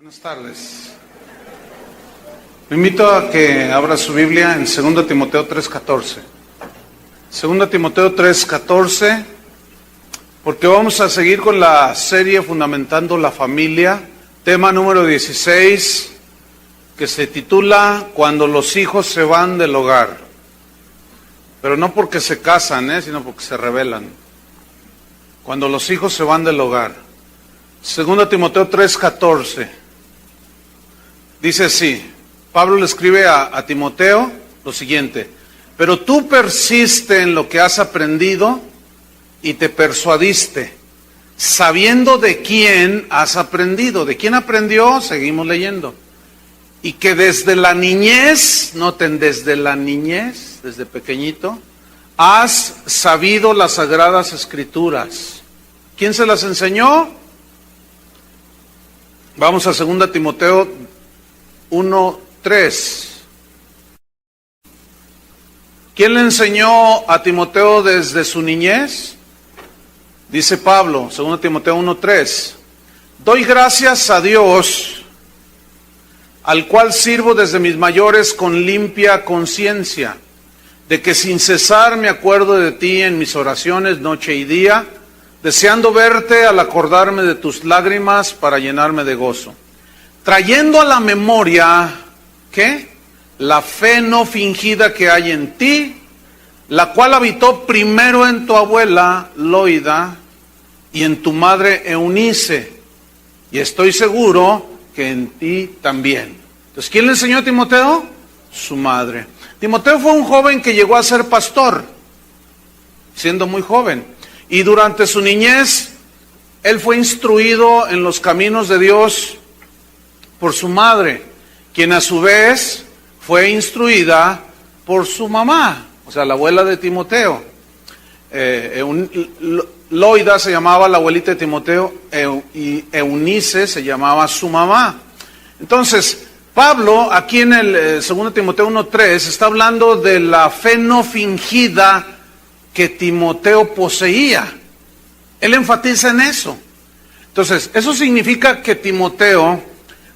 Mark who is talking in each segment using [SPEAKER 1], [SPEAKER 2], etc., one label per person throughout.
[SPEAKER 1] Buenas tardes. Me invito a que abra su Biblia en 2 Timoteo 3:14. 2 Timoteo 3:14, porque vamos a seguir con la serie Fundamentando la Familia, tema número 16, que se titula Cuando los hijos se van del hogar. Pero no porque se casan, sino porque se rebelan. Cuando los hijos se van del hogar. 2 Timoteo 3:14. Dice así, Pablo le escribe a Timoteo lo siguiente: pero tú persiste en lo que has aprendido y te persuadiste, sabiendo de quién has aprendido. ¿De quién aprendió? Seguimos leyendo. Y que desde la niñez, noten, desde la niñez, desde pequeñito, has sabido las sagradas escrituras. ¿Quién se las enseñó? Vamos a 2 Timoteo 1:3. ¿Quién le enseñó a Timoteo desde su niñez? Dice Pablo, 2 Timoteo 1:3. Doy gracias a Dios, al cual sirvo desde mis mayores con limpia conciencia, de que sin cesar me acuerdo de ti en mis oraciones noche y día, deseando verte al acordarme de tus lágrimas para llenarme de gozo, trayendo a la memoria, ¿qué? La fe no fingida que hay en ti, la cual habitó primero en tu abuela Loida y en tu madre Eunice, y estoy seguro que en ti también. Entonces, ¿quién le enseñó a Timoteo? Su madre. Timoteo fue un joven que llegó a ser pastor, siendo muy joven, y durante su niñez, él fue instruido en los caminos de Dios por su madre, quien a su vez fue instruida por su mamá, o sea, la abuela de Timoteo. Loida se llamaba la abuelita de Timoteo y Eunice se llamaba su mamá. Entonces, Pablo, aquí en el 2 Timoteo 1:3, está hablando de la fe no fingida que Timoteo poseía. Él enfatiza en eso. Entonces, eso significa que Timoteo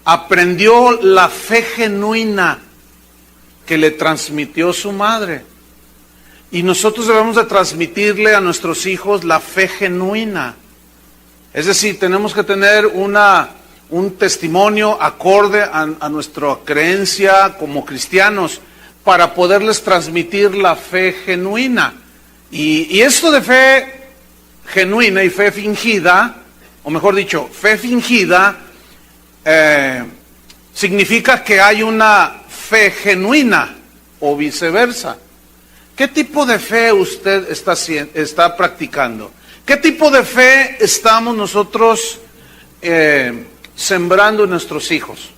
[SPEAKER 1] aprendió la fe genuina que le transmitió su madre. Y nosotros debemos de transmitirle a nuestros hijos la fe genuina. Es decir, tenemos que tener un testimonio acorde a nuestra creencia como cristianos para poderles transmitir la fe genuina. Y esto de fe genuina y fe fingida, o mejor dicho, fe fingida, significa que hay una fe genuina o viceversa. ¿Qué tipo de fe usted está practicando? ¿Qué tipo de fe estamos nosotros sembrando en nuestros hijos?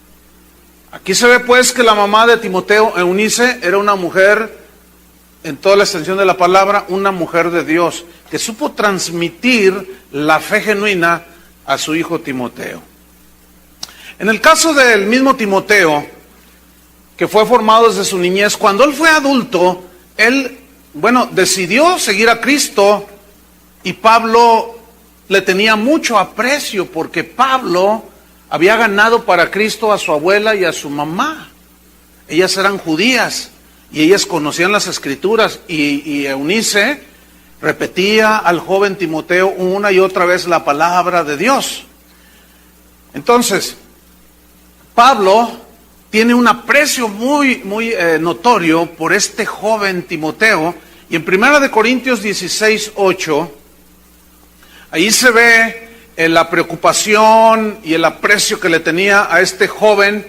[SPEAKER 1] Aquí se ve pues que la mamá de Timoteo, Eunice, era una mujer, en toda la extensión de la palabra, una mujer de Dios, que supo transmitir la fe genuina a su hijo Timoteo. En el caso del mismo Timoteo, que fue formado desde su niñez, cuando él fue adulto, él, decidió seguir a Cristo, y Pablo le tenía mucho aprecio, porque Pablo había ganado para Cristo a su abuela y a su mamá. Ellas eran judías, y ellas conocían las Escrituras, y Eunice repetía al joven Timoteo una y otra vez la palabra de Dios. Entonces, Pablo tiene un aprecio muy notorio por este joven Timoteo, y en 1 Corintios 16:8, ahí se ve la preocupación y el aprecio que le tenía a este joven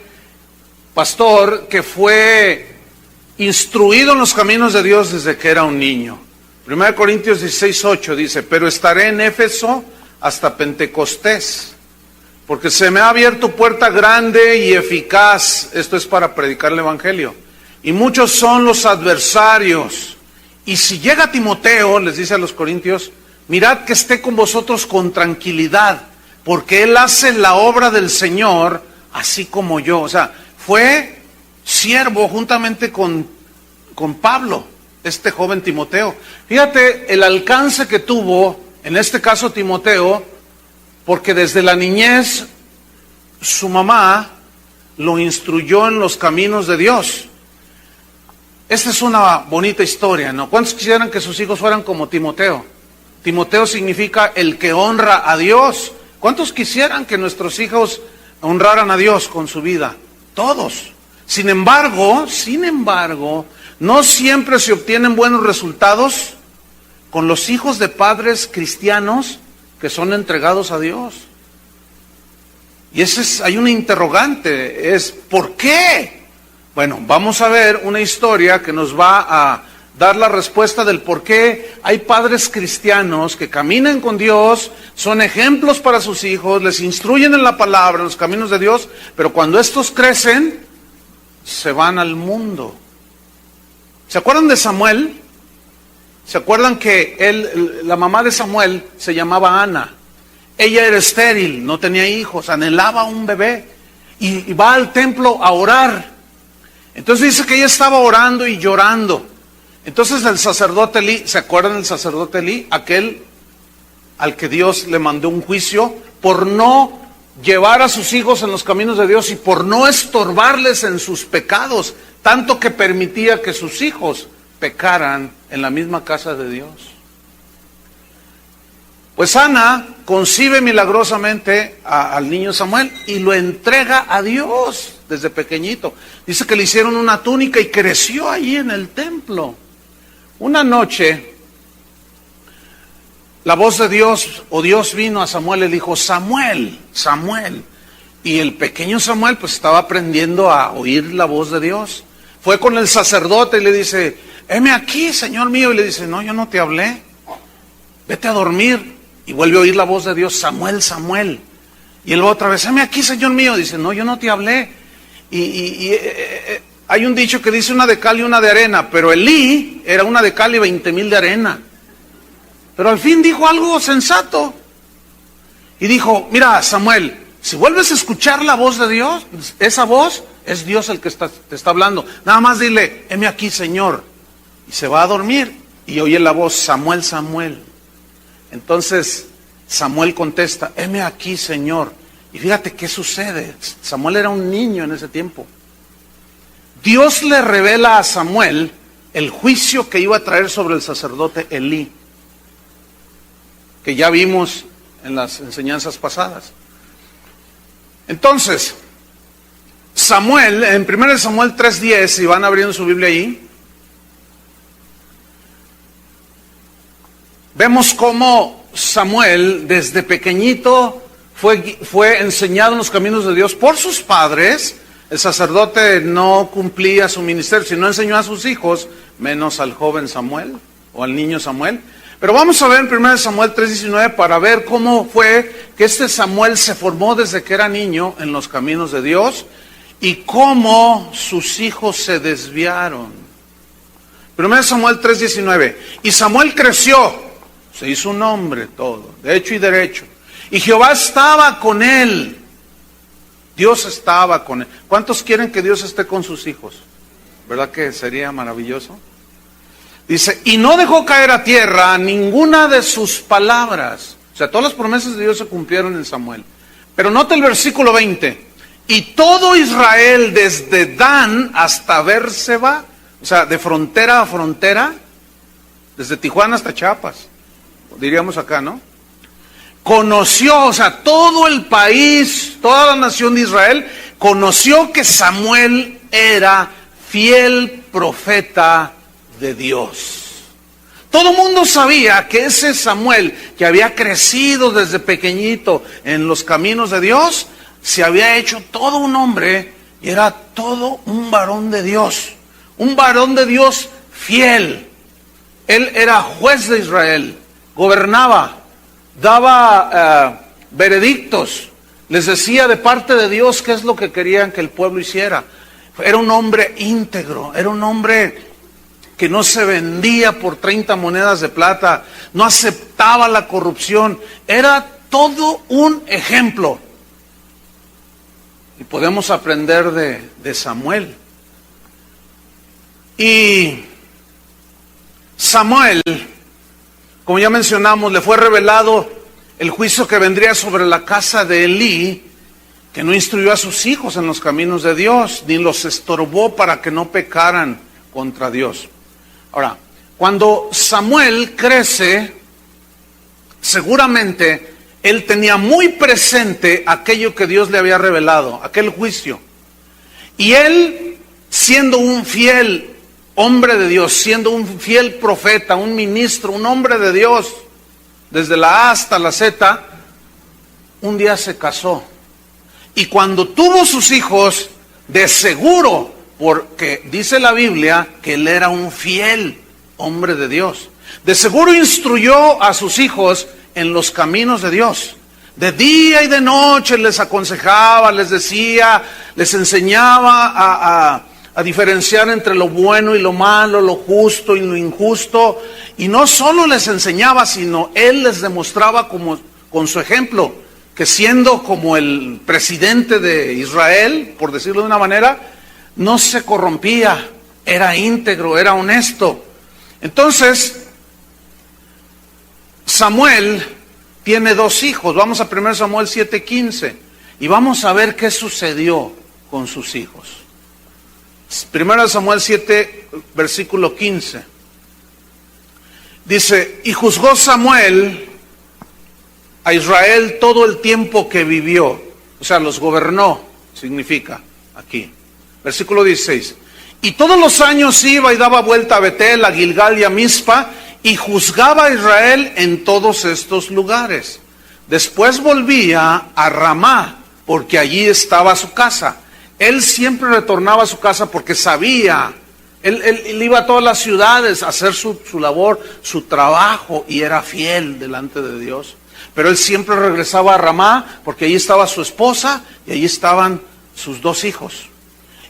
[SPEAKER 1] pastor que fue instruido en los caminos de Dios desde que era un niño. 1 Corintios 16:8 dice: pero estaré en Éfeso hasta Pentecostés, porque se me ha abierto puerta grande y eficaz, esto es para predicar el Evangelio, y muchos son los adversarios. Y si llega Timoteo, les dice a los corintios, mirad que esté con vosotros con tranquilidad, porque él hace la obra del Señor, así como yo. O sea, fue siervo juntamente con Pablo, este joven Timoteo. Fíjate el alcance que tuvo, en este caso Timoteo, porque desde la niñez su mamá lo instruyó en los caminos de Dios. Esta es una bonita historia, ¿no? ¿Cuántos quisieran que sus hijos fueran como Timoteo? Timoteo significa el que honra a Dios. ¿Cuántos quisieran que nuestros hijos honraran a Dios con su vida? Todos. Sin embargo, no siempre se obtienen buenos resultados con los hijos de padres cristianos que son entregados a Dios. Y hay una interrogante, es ¿por qué? Bueno, vamos a ver una historia que nos va a dar la respuesta del por qué hay padres cristianos que caminan con Dios, son ejemplos para sus hijos, les instruyen en la palabra, en los caminos de Dios, pero cuando estos crecen, se van al mundo. ¿Se acuerdan de Samuel? ¿Se acuerdan que la mamá de Samuel se llamaba Ana? Ella era estéril, no tenía hijos, anhelaba un bebé y va al templo a orar. Entonces dice que ella estaba orando y llorando. Entonces el sacerdote Elí, ¿se acuerdan del sacerdote Elí? Aquel al que Dios le mandó un juicio por no llevar a sus hijos en los caminos de Dios y por no estorbarles en sus pecados, tanto que permitía que sus hijos pecaran en la misma casa de Dios. Pues Ana concibe milagrosamente al niño Samuel y lo entrega a Dios desde pequeñito. Dice que le hicieron una túnica y creció allí en el templo. Una noche, la voz de Dios, o Dios vino a Samuel y le dijo, Samuel, Samuel. Y el pequeño Samuel pues estaba aprendiendo a oír la voz de Dios. Fue con el sacerdote y le dice, heme aquí, Señor mío. Y le dice, no, yo no te hablé. Vete a dormir. Y vuelve a oír la voz de Dios, Samuel, Samuel. Y él va otra vez, heme aquí, Señor mío. Dice, no, yo no te hablé. Hay un dicho que dice una de cal y una de arena, pero Elí era una de cal y 20,000 de arena. Pero al fin dijo algo sensato. Y dijo, mira, Samuel, si vuelves a escuchar la voz de Dios, esa voz es Dios el que te está hablando. Nada más dile, heme aquí, Señor. Y se va a dormir y oye la voz, Samuel, Samuel. Entonces Samuel contesta, heme aquí, Señor. Y fíjate qué sucede. Samuel era un niño en ese tiempo. Dios le revela a Samuel el juicio que iba a traer sobre el sacerdote Elí, que ya vimos en las enseñanzas pasadas. Entonces, Samuel, en 1 Samuel 3:10, si van abriendo su Biblia ahí, vemos cómo Samuel desde pequeñito fue enseñado en los caminos de Dios por sus padres. El sacerdote no cumplía su ministerio, sino enseñó a sus hijos, menos al joven Samuel o al niño Samuel. Pero vamos a ver en 1 Samuel 3:19 para ver cómo fue que este Samuel se formó desde que era niño en los caminos de Dios y cómo sus hijos se desviaron. 1 Samuel 3:19, y Samuel creció, se hizo un hombre todo, de hecho y derecho, y Jehová estaba con él. Dios estaba con él. ¿Cuántos quieren que Dios esté con sus hijos? ¿Verdad que sería maravilloso? Dice, y no dejó caer a tierra ninguna de sus palabras. O sea, todas las promesas de Dios se cumplieron en Samuel. Pero nota el versículo 20. Y todo Israel desde Dan hasta Bérseba, o sea, de frontera a frontera, desde Tijuana hasta Chiapas, diríamos acá, ¿no? Conoció, o sea, todo el país, toda la nación de Israel, conoció que Samuel era fiel profeta de Dios. Todo el mundo sabía que ese Samuel, que había crecido desde pequeñito en los caminos de Dios, se había hecho todo un hombre y era todo un varón de Dios. Un varón de Dios fiel. Él era juez de Israel, gobernaba, daba veredictos, les decía de parte de Dios qué es lo que querían que el pueblo hiciera. Era un hombre íntegro, era un hombre que no se vendía por 30 monedas de plata, no aceptaba la corrupción, era todo un ejemplo. Y podemos aprender de Samuel. Y Samuel, como ya mencionamos, le fue revelado el juicio que vendría sobre la casa de Elí, que no instruyó a sus hijos en los caminos de Dios, ni los estorbó para que no pecaran contra Dios. Ahora, cuando Samuel crece, seguramente él tenía muy presente aquello que Dios le había revelado, aquel juicio. Y él, siendo un fiel hombre de Dios, siendo un fiel profeta, un ministro, un hombre de Dios, desde la A hasta la Z, un día se casó. Y cuando tuvo sus hijos, de seguro, porque dice la Biblia que él era un fiel hombre de Dios, de seguro instruyó a sus hijos en los caminos de Dios. De día y de noche les aconsejaba, les decía, les enseñaba a diferenciar entre lo bueno y lo malo, lo justo y lo injusto. Y no solo les enseñaba, sino él les demostraba con su ejemplo, que siendo como el presidente de Israel, por decirlo de una manera, no se corrompía, era íntegro, era honesto. Entonces, Samuel tiene 2 hijos. Vamos a 1 Samuel 7:15 y vamos a ver qué sucedió con sus hijos. 1 Samuel 7, versículo 15. Dice, y juzgó Samuel a Israel todo el tiempo que vivió. O sea, los gobernó, significa aquí. Versículo 16. Y todos los años iba y daba vuelta a Betel, a Gilgal y a Mizpa, y juzgaba a Israel en todos estos lugares. Después volvía a Ramá, porque allí estaba su casa. Él siempre retornaba a su casa porque sabía, él iba a todas las ciudades a hacer su labor, su trabajo, y era fiel delante de Dios. Pero él siempre regresaba a Ramá porque allí estaba su esposa y allí estaban sus 2 hijos.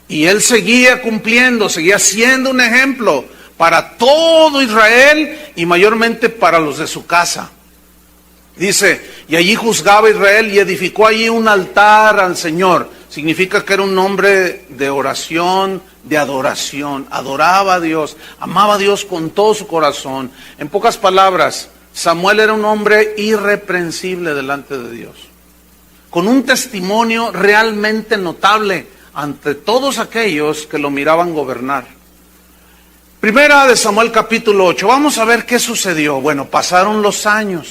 [SPEAKER 1] Y él seguía cumpliendo, seguía siendo un ejemplo para todo Israel y mayormente para los de su casa. Dice, y allí juzgaba Israel y edificó allí un altar al Señor. Significa que era un hombre de oración, de adoración. Adoraba a Dios, amaba a Dios con todo su corazón. En pocas palabras, Samuel era un hombre irreprensible delante de Dios, con un testimonio realmente notable ante todos aquellos que lo miraban gobernar. Primera de Samuel capítulo 8. Vamos a ver qué sucedió. Bueno, pasaron los años.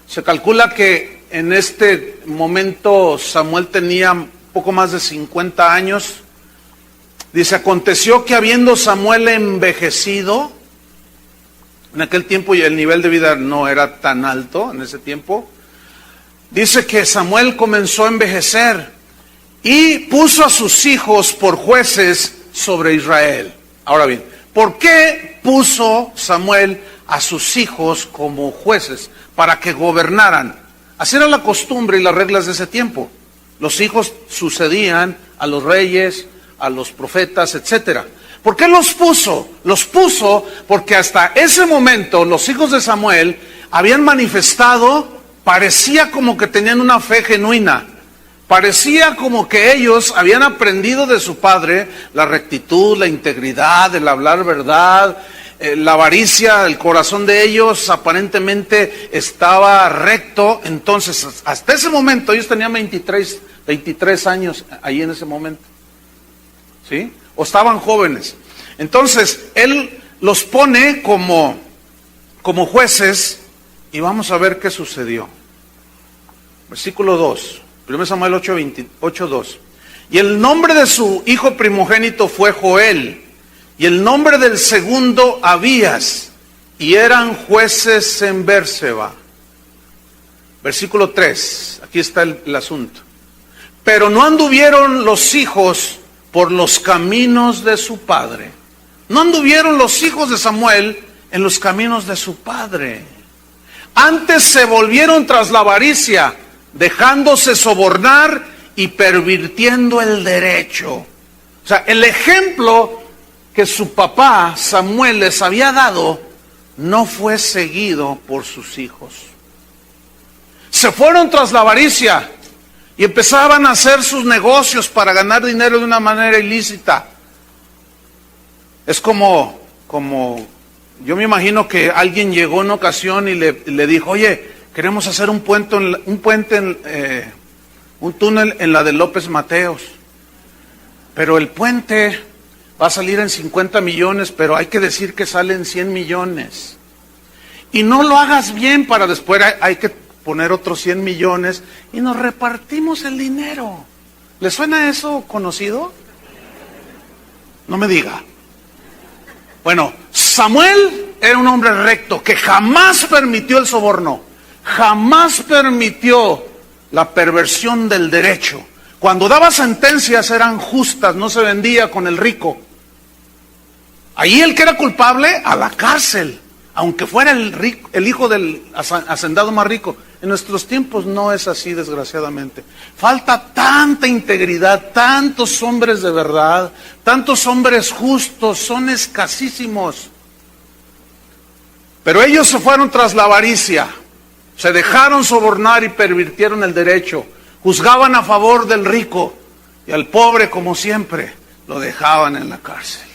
[SPEAKER 1] Se calcula que en este momento Samuel tenía poco más de 50 años. Dice, aconteció que habiendo Samuel envejecido, en aquel tiempo el nivel de vida no era tan alto en ese tiempo. Dice que Samuel comenzó a envejecer y puso a sus hijos por jueces sobre Israel. Ahora bien, ¿por qué puso Samuel a sus hijos como jueces? Para que gobernaran. Así era la costumbre y las reglas de ese tiempo. Los hijos sucedían a los reyes, a los profetas, etcétera. ¿Por qué los puso? Los puso porque hasta ese momento los hijos de Samuel habían manifestado, parecía como que tenían una fe genuina. Parecía como que ellos habían aprendido de su padre la rectitud, la integridad, el hablar verdad, la avaricia. El corazón de ellos aparentemente estaba recto. Entonces, hasta ese momento, ellos tenían 23 años ahí en ese momento, ¿sí? O estaban jóvenes. Entonces, él los pone como jueces y vamos a ver qué sucedió. Versículo 2. 1 Samuel 8:2. Y el nombre de su hijo primogénito fue Joel, y el nombre del segundo Abías, y eran jueces en Bérseba. Versículo 3, aquí está el asunto. Pero no anduvieron los hijos por los caminos de su padre. No anduvieron los hijos de Samuel en los caminos de su padre. Antes se volvieron tras la avaricia, dejándose sobornar y pervirtiendo el derecho. O sea, el ejemplo que su papá Samuel les había dado no fue seguido por sus hijos. Se fueron tras la avaricia y empezaban a hacer sus negocios para ganar dinero de una manera ilícita. Es como yo me imagino que alguien llegó en una ocasión y le dijo, oye, queremos hacer un puente un túnel en la de López Mateos. Pero el puente va a salir en 50 millones, pero hay que decir que sale en 100 millones. Y no lo hagas bien para después hay que poner otros 100 millones y nos repartimos el dinero. ¿Le suena eso conocido? No me diga. Bueno, Samuel era un hombre recto que jamás permitió el soborno, jamás permitió la perversión del derecho. Cuando daba sentencias eran justas, no se vendía con el rico. Ahí el que era culpable, a la cárcel, aunque fuera el hijo del hacendado más rico. En nuestros tiempos no es así, desgraciadamente. Falta tanta integridad, tantos hombres de verdad, tantos hombres justos, son escasísimos. Pero ellos se fueron tras la avaricia, se dejaron sobornar y pervirtieron el derecho. Juzgaban a favor del rico y al pobre, como siempre, lo dejaban en la cárcel.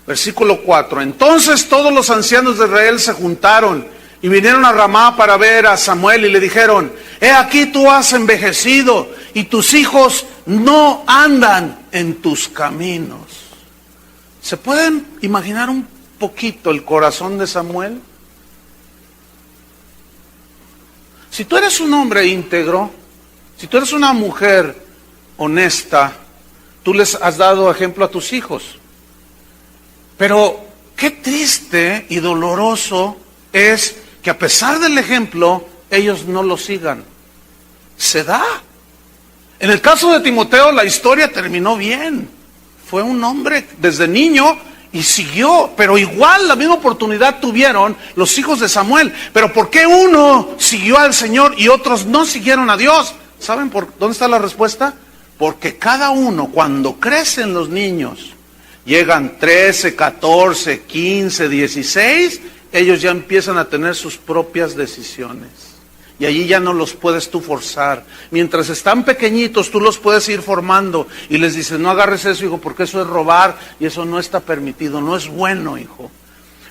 [SPEAKER 1] Versículo 4. Entonces todos los ancianos de Israel se juntaron y vinieron a Ramá para ver a Samuel y le dijeron: he aquí tú has envejecido y tus hijos no andan en tus caminos. ¿Se pueden imaginar un poquito el corazón de Samuel? Si tú eres un hombre íntegro, si tú eres una mujer honesta, tú les has dado ejemplo a tus hijos. Pero qué triste y doloroso es que a pesar del ejemplo, ellos no lo sigan. Se da. En el caso de Timoteo, la historia terminó bien. Fue un hombre desde niño y siguió, pero igual la misma oportunidad tuvieron los hijos de Samuel. Pero ¿por qué uno siguió al Señor y otros no siguieron a Dios? ¿Saben por dónde está la respuesta? Porque cada uno, cuando crecen los niños, llegan 13, 14, 15, 16, ellos ya empiezan a tener sus propias decisiones. Y allí ya no los puedes tú forzar. Mientras están pequeñitos, tú los puedes ir formando. Y les dices: no agarres eso, hijo, porque eso es robar y eso no está permitido, no es bueno, hijo.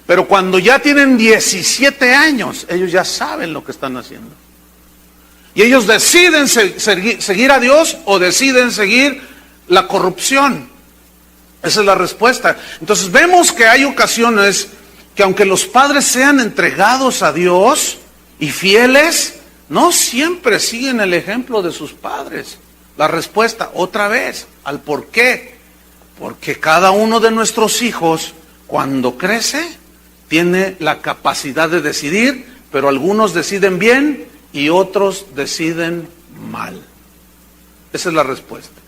[SPEAKER 1] Pero cuando ya tienen 17 años, ellos ya saben lo que están haciendo. Y ellos deciden seguir a Dios o deciden seguir la corrupción. Esa es la respuesta. Entonces vemos que hay ocasiones que aunque los padres sean entregados a Dios y fieles, no siempre siguen el ejemplo de sus padres. La respuesta, otra vez, al por qué. Porque cada uno de nuestros hijos, cuando crece, tiene la capacidad de decidir, pero algunos deciden bien y otros deciden mal. Esa es la respuesta.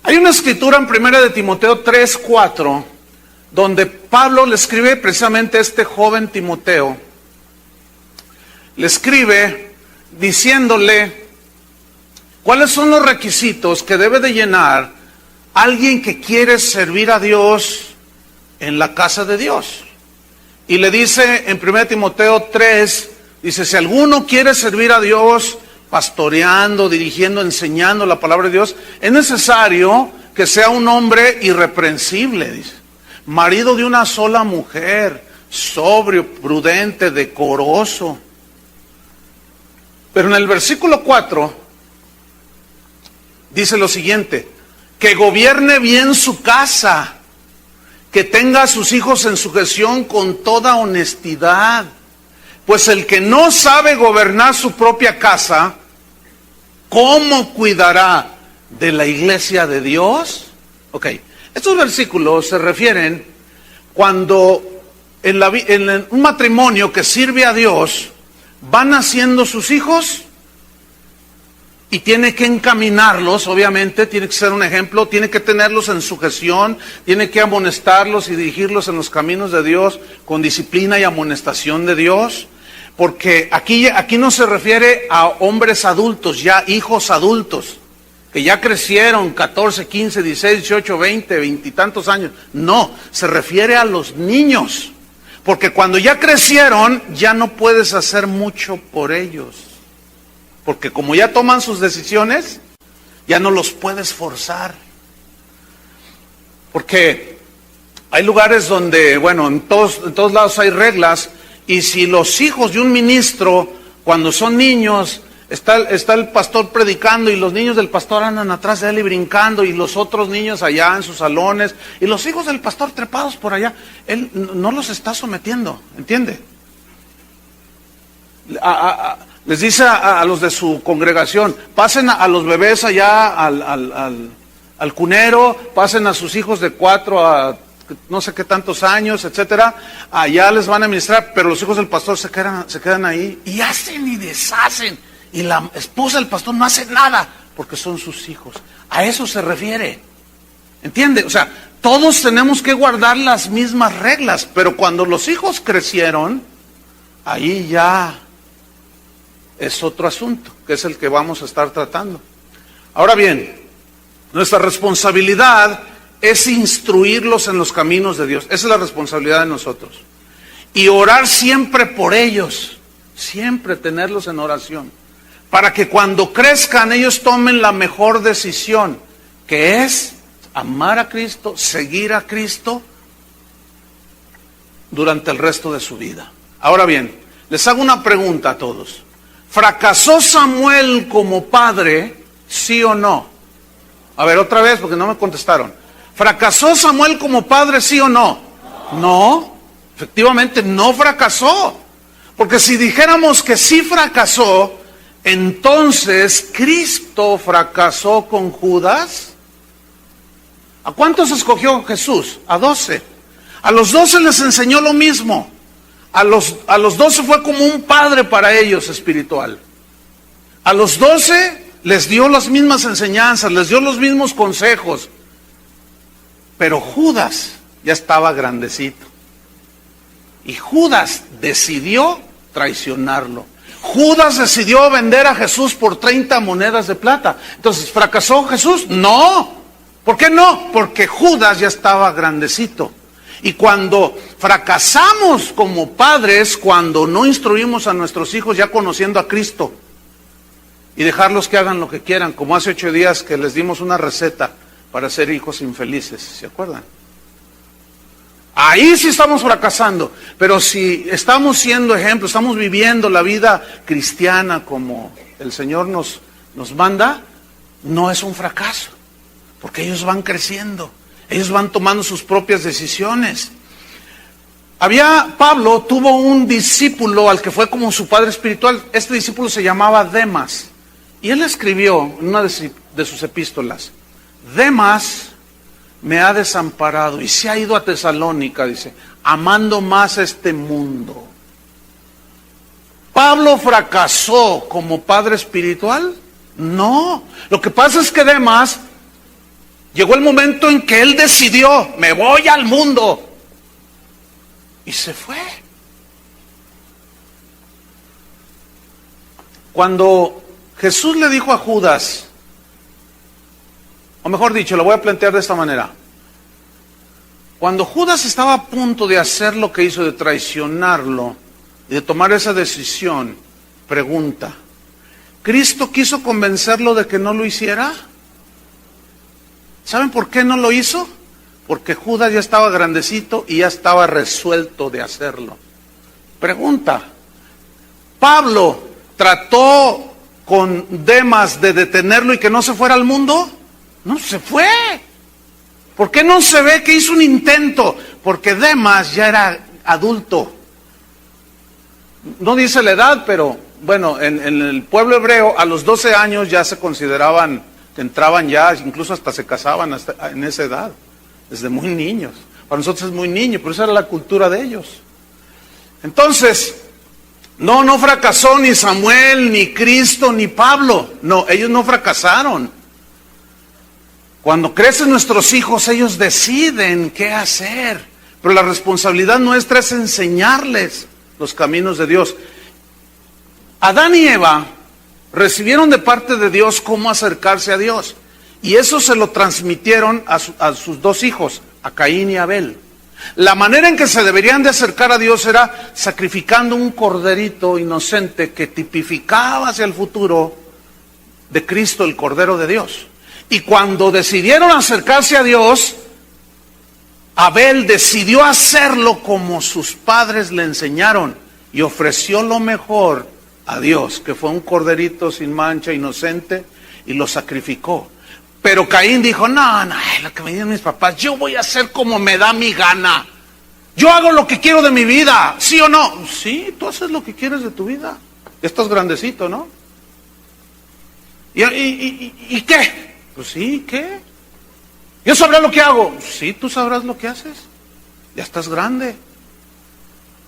[SPEAKER 1] Hay una escritura en 1 de Timoteo 3:4, donde Pablo le escribe precisamente a este joven Timoteo. Le escribe diciéndole cuáles son los requisitos que debe de llenar alguien que quiere servir a Dios en la casa de Dios. Y le dice en 1 Timoteo 3, dice: si alguno quiere servir a Dios pastoreando, dirigiendo, enseñando la palabra de Dios, es necesario que sea un hombre irreprensible, dice, marido de una sola mujer, sobrio, prudente, decoroso. Pero en el versículo 4 dice lo siguiente: que gobierne bien su casa, que tenga a sus hijos en sujeción con toda honestidad. Pues el que no sabe gobernar su propia casa, ¿cómo cuidará de la iglesia de Dios? Ok, estos versículos se refieren cuando en un matrimonio que sirve a Dios, van naciendo sus hijos y tiene que encaminarlos, obviamente, tiene que ser un ejemplo, tiene que tenerlos en sujeción, tiene que amonestarlos y dirigirlos en los caminos de Dios con disciplina y amonestación de Dios. Porque aquí no se refiere a hombres adultos, ya hijos adultos, que ya crecieron 14, 15, 16, 18, 20, 20 y tantos años. No, se refiere a los niños. Porque cuando ya crecieron, ya no puedes hacer mucho por ellos. Porque como ya toman sus decisiones, ya no los puedes forzar. Porque hay lugares donde, bueno, en todos lados hay reglas. Y si los hijos de un ministro, cuando son niños, Está el pastor predicando y los niños del pastor andan atrás de él y brincando, y los otros niños allá en sus salones, y los hijos del pastor trepados por allá. Él no los está sometiendo, ¿entiende? Les dice a los de su congregación, pasen a los bebés allá al cunero, pasen a sus hijos de 4 a no sé qué tantos años, etcétera, allá les van a ministrar, pero los hijos del pastor se quedan ahí y hacen y deshacen, y la esposa del pastor no hace nada, porque son sus hijos. A eso se refiere, ¿entiende? O sea, todos tenemos que guardar las mismas reglas, pero cuando los hijos crecieron, ahí ya es otro asunto, que es el que vamos a estar tratando. Ahora bien, nuestra responsabilidad es instruirlos en los caminos de Dios. Esa es la responsabilidad de nosotros. Y orar siempre por ellos, siempre tenerlos en oración, para que cuando crezcan ellos tomen la mejor decisión, que es amar a Cristo, seguir a Cristo durante el resto de su vida. Ahora bien, les hago una pregunta a todos. ¿Fracasó Samuel como padre, sí o no? A ver, otra vez, porque no me contestaron. ¿Fracasó Samuel como padre, sí o no? No, efectivamente no fracasó. Porque si dijéramos que sí fracasó, entonces Cristo fracasó con Judas. ¿A cuántos escogió Jesús? A 12. A los 12 les enseñó lo mismo. A los 12 fue como un padre para ellos espiritual. A los 12 les dio las mismas enseñanzas, les dio los mismos consejos. Pero Judas ya estaba grandecito. Y Judas decidió traicionarlo. Judas decidió vender a Jesús por 30 monedas de plata. Entonces, ¿fracasó Jesús? No. ¿Por qué no? Porque Judas ya estaba grandecito. Y cuando fracasamos como padres, cuando no instruimos a nuestros hijos ya conociendo a Cristo, y dejarlos que hagan lo que quieran, como hace 8 días que les dimos una receta para ser hijos infelices, ¿se acuerdan? Ahí sí estamos fracasando, pero si estamos siendo ejemplo, estamos viviendo la vida cristiana como el Señor nos manda, no es un fracaso, porque ellos van creciendo, ellos van tomando sus propias decisiones. Pablo tuvo un discípulo al que fue como su padre espiritual. Este discípulo se llamaba Demas, y él escribió en una de sus epístolas: Demas me ha desamparado y se ha ido a Tesalónica, dice, amando más este mundo. ¿Pablo fracasó como padre espiritual? No. Lo que pasa es que Demas, llegó el momento en que él decidió, me voy al mundo. Y se fue. Cuando Jesús le dijo a Judas, o mejor dicho, lo voy a plantear de esta manera. Cuando Judas estaba a punto de hacer lo que hizo, de traicionarlo y de tomar esa decisión, pregunta, ¿Cristo quiso convencerlo de que no lo hiciera? ¿Saben por qué no lo hizo? Porque Judas ya estaba grandecito y ya estaba resuelto de hacerlo. Pregunta, ¿Pablo trató con Demas de detenerlo y que no se fuera al mundo? No se fue. ¿Por qué no se ve que hizo un intento? Porque Demas ya era adulto. No dice la edad, pero bueno, en el pueblo hebreo a los 12 años ya se consideraban que entraban ya, incluso hasta se casaban en esa edad, desde muy niños. Para nosotros es muy niño, pero esa era la cultura de ellos. Entonces, no fracasó ni Samuel, ni Cristo, ni Pablo. No, ellos no fracasaron. Cuando crecen nuestros hijos, ellos deciden qué hacer. Pero la responsabilidad nuestra es enseñarles los caminos de Dios. Adán y Eva recibieron de parte de Dios cómo acercarse a Dios. Y eso se lo transmitieron a sus 2 hijos, a Caín y Abel. La manera en que se deberían de acercar a Dios era sacrificando un corderito inocente que tipificaba hacia el futuro de Cristo, el Cordero de Dios. Y cuando decidieron acercarse a Dios, Abel decidió hacerlo como sus padres le enseñaron y ofreció lo mejor a Dios, que fue un corderito sin mancha, inocente, y lo sacrificó. Pero Caín dijo, no, lo que me dicen mis papás, yo voy a hacer como me da mi gana. Yo hago lo que quiero de mi vida, ¿sí o no? Sí, tú haces lo que quieres de tu vida. Ya estás grandecito, ¿no? ¿Y qué? Pues sí, ¿qué? Yo sabré lo que hago. Sí, tú sabrás lo que haces. Ya estás grande.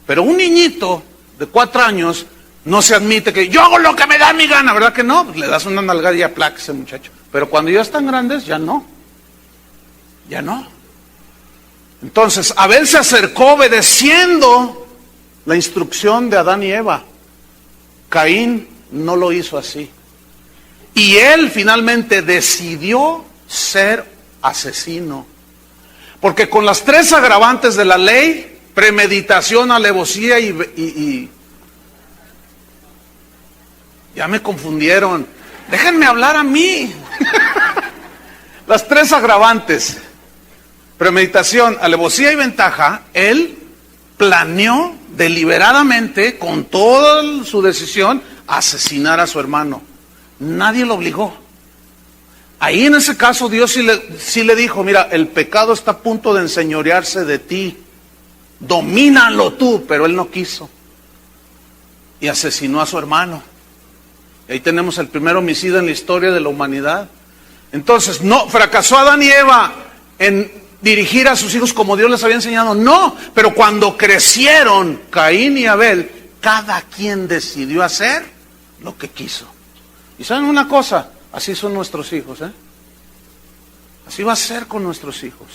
[SPEAKER 1] Pero un niñito de 4 años no se admite que yo hago lo que me da mi gana, ¿verdad que no? Pues le das una nalgada y aplaca ese muchacho. Pero cuando ya están grandes, ya no. Ya no. Entonces, Abel se acercó obedeciendo la instrucción de Adán y Eva. Caín no lo hizo así. Y él finalmente decidió ser asesino. Porque con las 3 agravantes de la ley, premeditación, alevosía y ya me confundieron. Déjenme hablar a mí. Las 3 agravantes, premeditación, alevosía y ventaja, él planeó deliberadamente, con toda su decisión, asesinar a su hermano. Nadie lo obligó. Ahí en ese caso Dios sí le dijo, mira, el pecado está a punto de enseñorearse de ti. Domínalo tú, pero él no quiso. Y asesinó a su hermano. Y ahí tenemos el primer homicidio en la historia de la humanidad. Entonces, no, fracasó Adán y Eva en dirigir a sus hijos como Dios les había enseñado. No, pero cuando crecieron Caín y Abel, cada quien decidió hacer lo que quiso. Y ¿saben una cosa? Así son nuestros hijos, ¿eh? Así va a ser con nuestros hijos.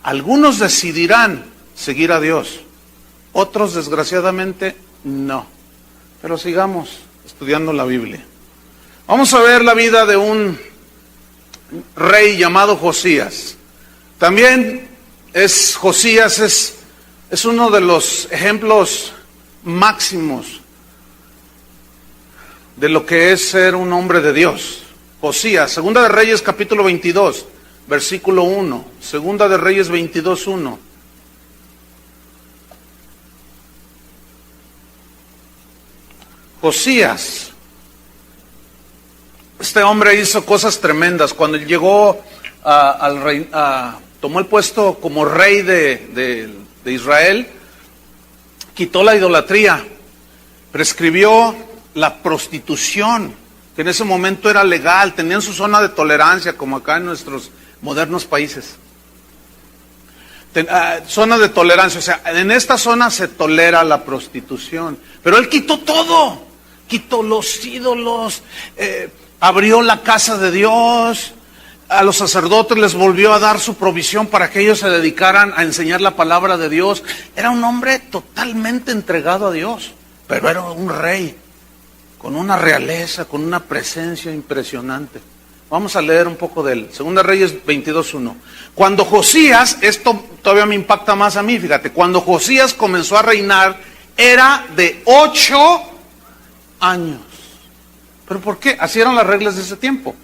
[SPEAKER 1] Algunos decidirán seguir a Dios, otros desgraciadamente no. Pero sigamos estudiando la Biblia. Vamos a ver la vida de un rey llamado Josías. También Josías es uno de los ejemplos máximos de lo que es ser un hombre de Dios. Josías, Segunda de Reyes capítulo 22, versículo 1. Segunda de Reyes 22, 1. Josías, este hombre hizo cosas tremendas. Cuando él llegó al rey, tomó el puesto como rey de Israel, quitó la idolatría, prescribió la prostitución, que en ese momento era legal, tenían su zona de tolerancia, como acá en nuestros modernos países. Zona de tolerancia, o sea, en esta zona se tolera la prostitución, pero él quitó todo, quitó los ídolos, abrió la casa de Dios, a los sacerdotes les volvió a dar su provisión para que ellos se dedicaran a enseñar la palabra de Dios. Era un hombre totalmente entregado a Dios, pero era un rey, con una realeza, con una presencia impresionante. Vamos a leer un poco de él. Segunda Reyes 22:1. Cuando Josías, esto todavía me impacta más a mí, fíjate, cuando Josías comenzó a reinar, era de 8 años. ¿Pero por qué? Así eran las reglas de ese tiempo.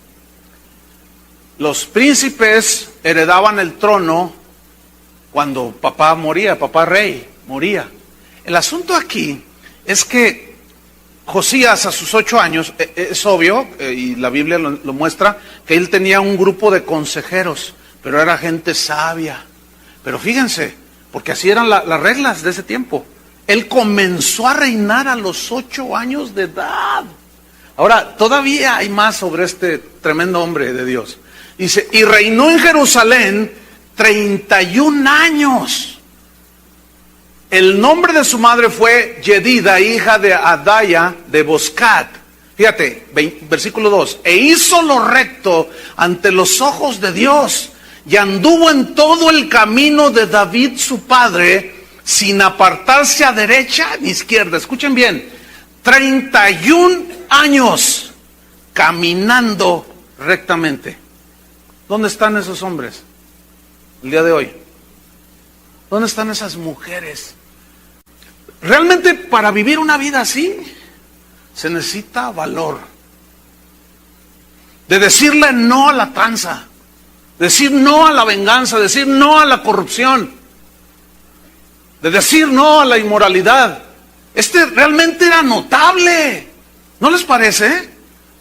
[SPEAKER 1] Los príncipes heredaban el trono cuando papá moría, papá rey moría. El asunto aquí es que Josías a sus 8 años, es obvio, y la Biblia lo muestra, que él tenía un grupo de consejeros, pero era gente sabia. Pero fíjense, porque así eran las reglas de ese tiempo. Él comenzó a reinar a los 8 años de edad. Ahora, todavía hay más sobre este tremendo hombre de Dios. Dice, y reinó en Jerusalén 31 años. El nombre de su madre fue Yedida, hija de Adaya de Boscat. Fíjate, versículo 2. E hizo lo recto ante los ojos de Dios, y anduvo en todo el camino de David su padre, sin apartarse a derecha ni izquierda. Escuchen bien, 31 años caminando rectamente. ¿Dónde están esos hombres el día de hoy? ¿Dónde están esas mujeres? Realmente para vivir una vida así se necesita valor. De decirle no a la tranza, decir no a la venganza, decir no a la corrupción, de decir no a la inmoralidad. Este realmente era notable. ¿No les parece?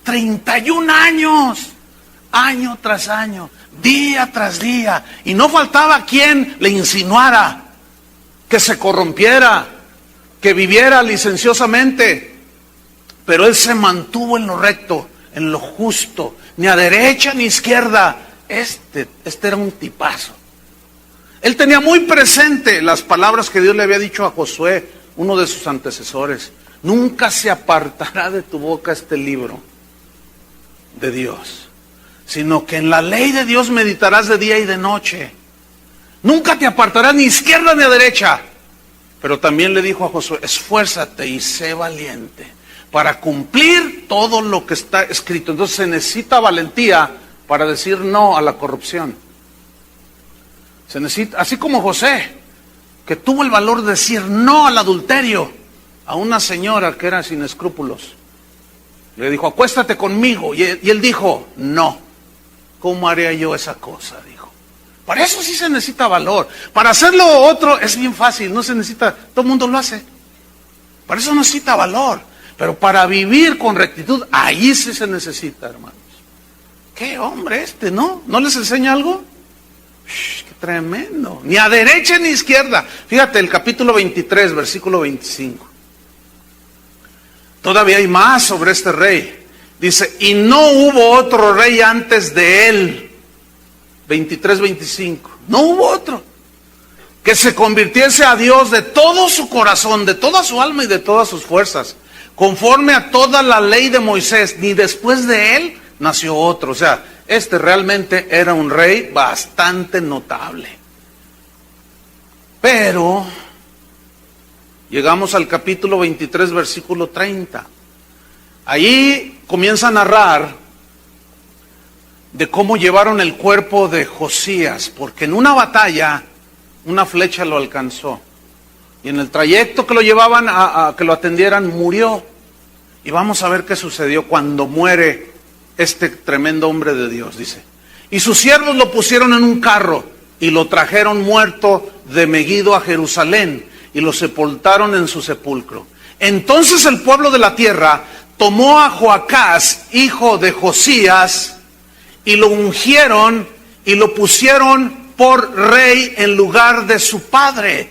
[SPEAKER 1] 31 años, año tras año, día tras día, y no faltaba quien le insinuara que se corrompiera, que viviera licenciosamente, pero él se mantuvo en lo recto, en lo justo, ni a derecha ni a izquierda. Este era un tipazo. Él tenía muy presente las palabras que Dios le había dicho a Josué, uno de sus antecesores: nunca se apartará de tu boca este libro de Dios, sino que en la ley de Dios meditarás de día y de noche. Nunca te apartarás ni a izquierda ni a derecha. Pero también le dijo a Josué: esfuérzate y sé valiente para cumplir todo lo que está escrito. Entonces se necesita valentía para decir no a la corrupción. Se necesita, así como José, que tuvo el valor de decir no al adulterio a una señora que era sin escrúpulos. Le dijo: acuéstate conmigo. Y él dijo: no. ¿Cómo haría yo esa cosa? Dijo. Para eso sí se necesita valor. Para hacerlo otro es bien fácil, no se necesita, todo el mundo lo hace. Para eso necesita valor. Pero para vivir con rectitud, ahí sí se necesita, hermanos. ¿Qué hombre no? ¿No les enseña algo? ¡Qué tremendo! Ni a derecha ni a izquierda. Fíjate, el capítulo 23, versículo 25. Todavía hay más sobre este rey. Dice: y no hubo otro rey antes de él. 23, 25. No hubo otro que se convirtiese a Dios de todo su corazón, de toda su alma y de todas sus fuerzas, conforme a toda la ley de Moisés. Ni después de él nació otro. O sea, este realmente era un rey bastante notable. Pero llegamos al capítulo 23, versículo 30. Ahí comienza a narrar de cómo llevaron el cuerpo de Josías, porque en una batalla una flecha lo alcanzó, y en el trayecto que lo llevaban a que lo atendieran, murió. Y vamos a ver qué sucedió cuando muere este tremendo hombre de Dios. Dice: y sus siervos lo pusieron en un carro y lo trajeron muerto de Megido a Jerusalén, y lo sepultaron en su sepulcro. Entonces el pueblo de la tierra tomó a Joacás, hijo de Josías, y lo ungieron y lo pusieron por rey en lugar de su padre.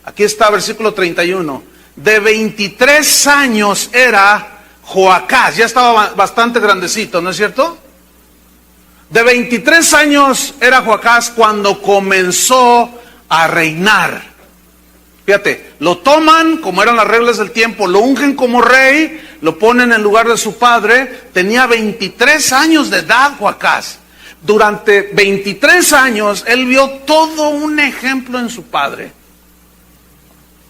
[SPEAKER 1] Aquí está, versículo 31. De 23 años era Joacás, ya estaba bastante grandecito, ¿no es cierto? De 23 años era Joacás cuando comenzó a reinar. Fíjate, lo toman, como eran las reglas del tiempo, lo ungen como rey, lo ponen en lugar de su padre. Tenía 23 años de edad Joacás. Durante 23 años él vio todo un ejemplo en su padre,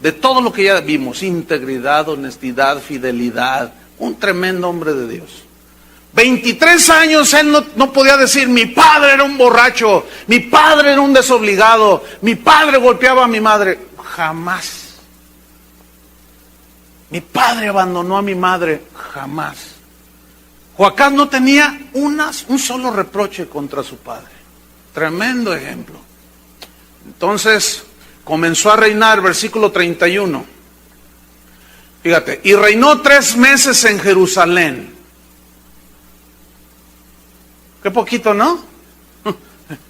[SPEAKER 1] de todo lo que ya vimos: integridad, honestidad, fidelidad. Un tremendo hombre de Dios. 23 años él no podía decir: mi padre era un borracho, mi padre era un desobligado, mi padre golpeaba a mi madre. Jamás. Mi padre abandonó a mi madre. Jamás. Joacás no tenía un solo reproche contra su padre. Tremendo ejemplo. Entonces comenzó a reinar, versículo 31. Fíjate, y reinó 3 meses en Jerusalén. Qué poquito, ¿no?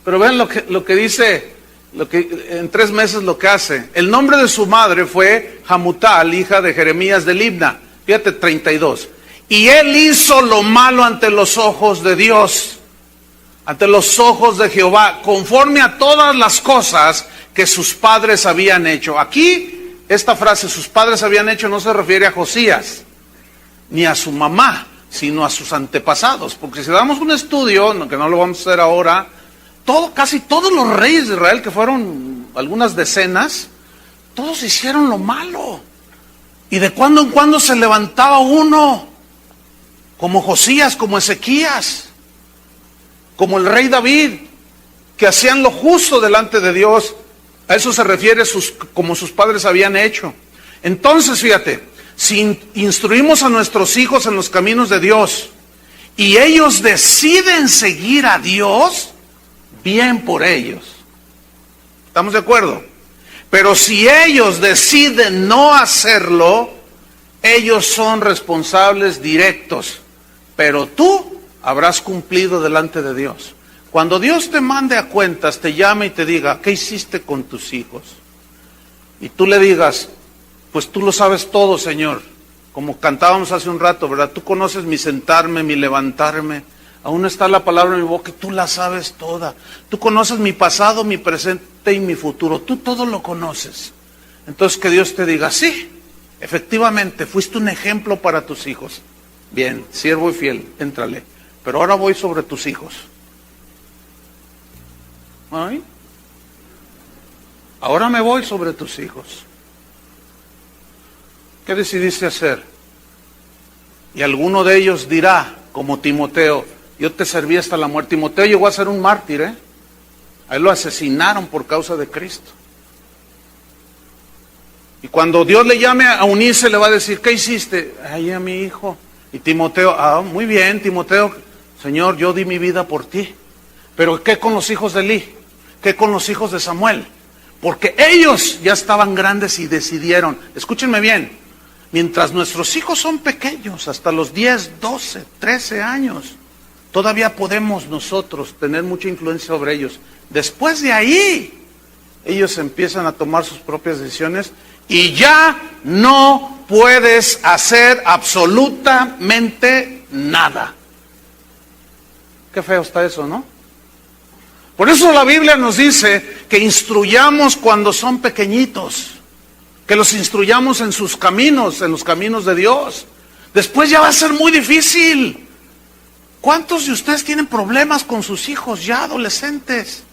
[SPEAKER 1] Pero vean lo que dice, en 3 meses lo que hace. El nombre de su madre fue Hamutal, hija de Jeremías de Libna. Fíjate, 32. Y él hizo lo malo ante los ojos de Dios, ante los ojos de Jehová, conforme a todas las cosas que sus padres habían hecho. Aquí, esta frase, sus padres habían hecho, no se refiere a Josías, ni a su mamá, sino a sus antepasados. Porque si damos un estudio, que no lo vamos a hacer ahora, casi todos los reyes de Israel, que fueron algunas decenas, todos hicieron lo malo. Y de cuando en cuando se levantaba uno, como Josías, como Ezequías, como el rey David, que hacían lo justo delante de Dios. A eso se refiere como sus padres habían hecho. Entonces, fíjate, si instruimos a nuestros hijos en los caminos de Dios y ellos deciden seguir a Dios, bien por ellos. ¿Estamos de acuerdo? Pero si ellos deciden no hacerlo, Ellos son responsables directos, pero tú habrás cumplido delante de Dios. Cuando Dios te mande a cuentas, te llame y te diga, ¿qué hiciste con tus hijos? Y tú le digas, pues tú lo sabes todo, Señor. Como cantábamos hace un rato, ¿verdad? Tú conoces mi sentarme, mi levantarme. Aún está la palabra en mi boca, tú la sabes toda. Tú conoces mi pasado, mi presente y mi futuro. Tú todo lo conoces. Entonces que Dios te diga, sí, efectivamente, fuiste un ejemplo para tus hijos. Bien, siervo y fiel, éntrale. Pero ahora voy sobre tus hijos. ¿Ay? Ahora me voy sobre tus hijos. ¿Qué decidiste hacer? Y alguno de ellos dirá, como Timoteo, yo te serví hasta la muerte. Timoteo llegó a ser un mártir, ¿eh? A él lo asesinaron por causa de Cristo. Y cuando Dios le llame a unirse, le va a decir, ¿qué hiciste? Ay, a mi hijo. Y Timoteo, muy bien, Timoteo, Señor, yo di mi vida por ti. Pero ¿qué con los hijos de Elí? ¿Qué con los hijos de Samuel? Porque ellos ya estaban grandes y decidieron, escúchenme bien, mientras nuestros hijos son pequeños, hasta los 10, 12, 13 años, todavía podemos nosotros tener mucha influencia sobre ellos. Después de ahí, ellos empiezan a tomar sus propias decisiones y ya no puedes hacer absolutamente nada. Qué feo está eso, ¿no? Por eso la Biblia nos dice que instruyamos cuando son pequeñitos, que los instruyamos en sus caminos, en los caminos de Dios. Después ya va a ser muy difícil. ¿Cuántos de ustedes tienen problemas con sus hijos ya adolescentes?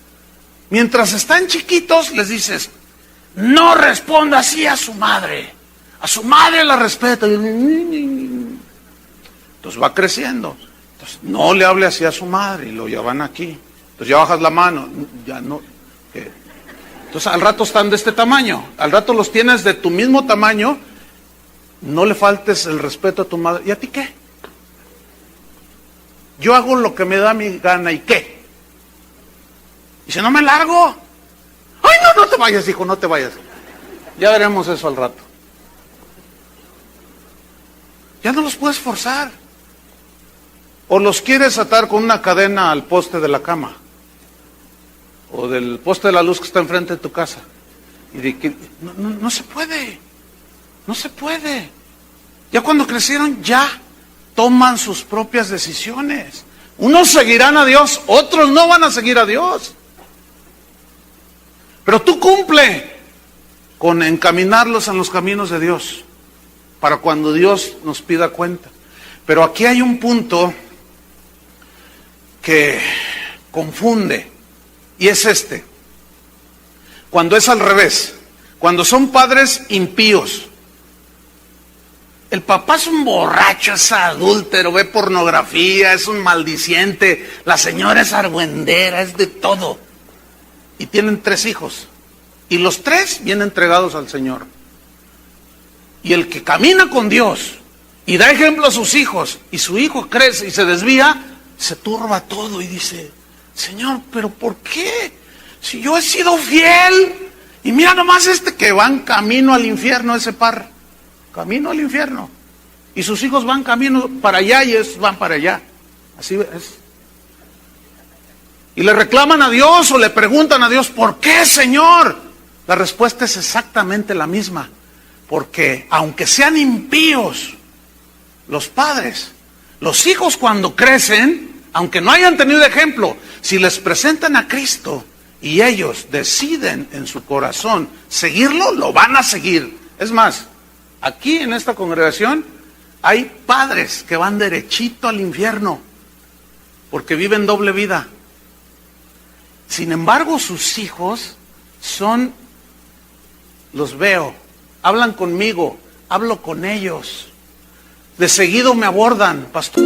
[SPEAKER 1] Mientras están chiquitos les dices, no responda así a su madre la respeta. Entonces va creciendo. Entonces no le hable así a su madre y lo llevan aquí. Entonces ya bajas la mano, ya no. ¿Qué? Entonces al rato están de este tamaño, al rato los tienes de tu mismo tamaño, no le faltes el respeto a tu madre. ¿Y a ti qué? Yo hago lo que me da mi gana, ¿y qué? Y si no me largo, ¡ay, no te vayas, hijo, no te vayas! Ya veremos eso al rato. Ya no los puedes forzar. O los quieres atar con una cadena al poste de la cama, o del poste de la luz que está enfrente de tu casa. Y de que no se puede. No se puede. Ya cuando crecieron, ya toman sus propias decisiones. Unos seguirán a Dios, otros no van a seguir a Dios. Pero tú cumple con encaminarlos en los caminos de Dios, para cuando Dios nos pida cuenta. Pero aquí hay un punto que confunde, y es este. Cuando es al revés, cuando son padres impíos, el papá es un borracho, es adúltero, ve pornografía, es un maldiciente, la señora es argüendera, es de todo, y tienen 3 hijos, y los 3 bien entregados al Señor. Y el que camina con Dios y da ejemplo a sus hijos, y su hijo crece y se desvía, se turba todo y dice, Señor, ¿pero por qué? Si yo he sido fiel, y mira nomás que van camino al infierno, ese par, camino al infierno, y sus hijos van camino para allá y ellos van para allá, así es. Y le reclaman a Dios o le preguntan a Dios, ¿por qué, Señor? La respuesta es exactamente la misma, porque aunque sean impíos los padres, los hijos cuando crecen, aunque no hayan tenido ejemplo, si les presentan a Cristo y ellos deciden en su corazón seguirlo, lo van a seguir. Es más, aquí en esta congregación hay padres que van derechito al infierno porque viven doble vida. Sin embargo, sus hijos los veo, hablan conmigo, hablo con ellos. De seguido me abordan, pastor.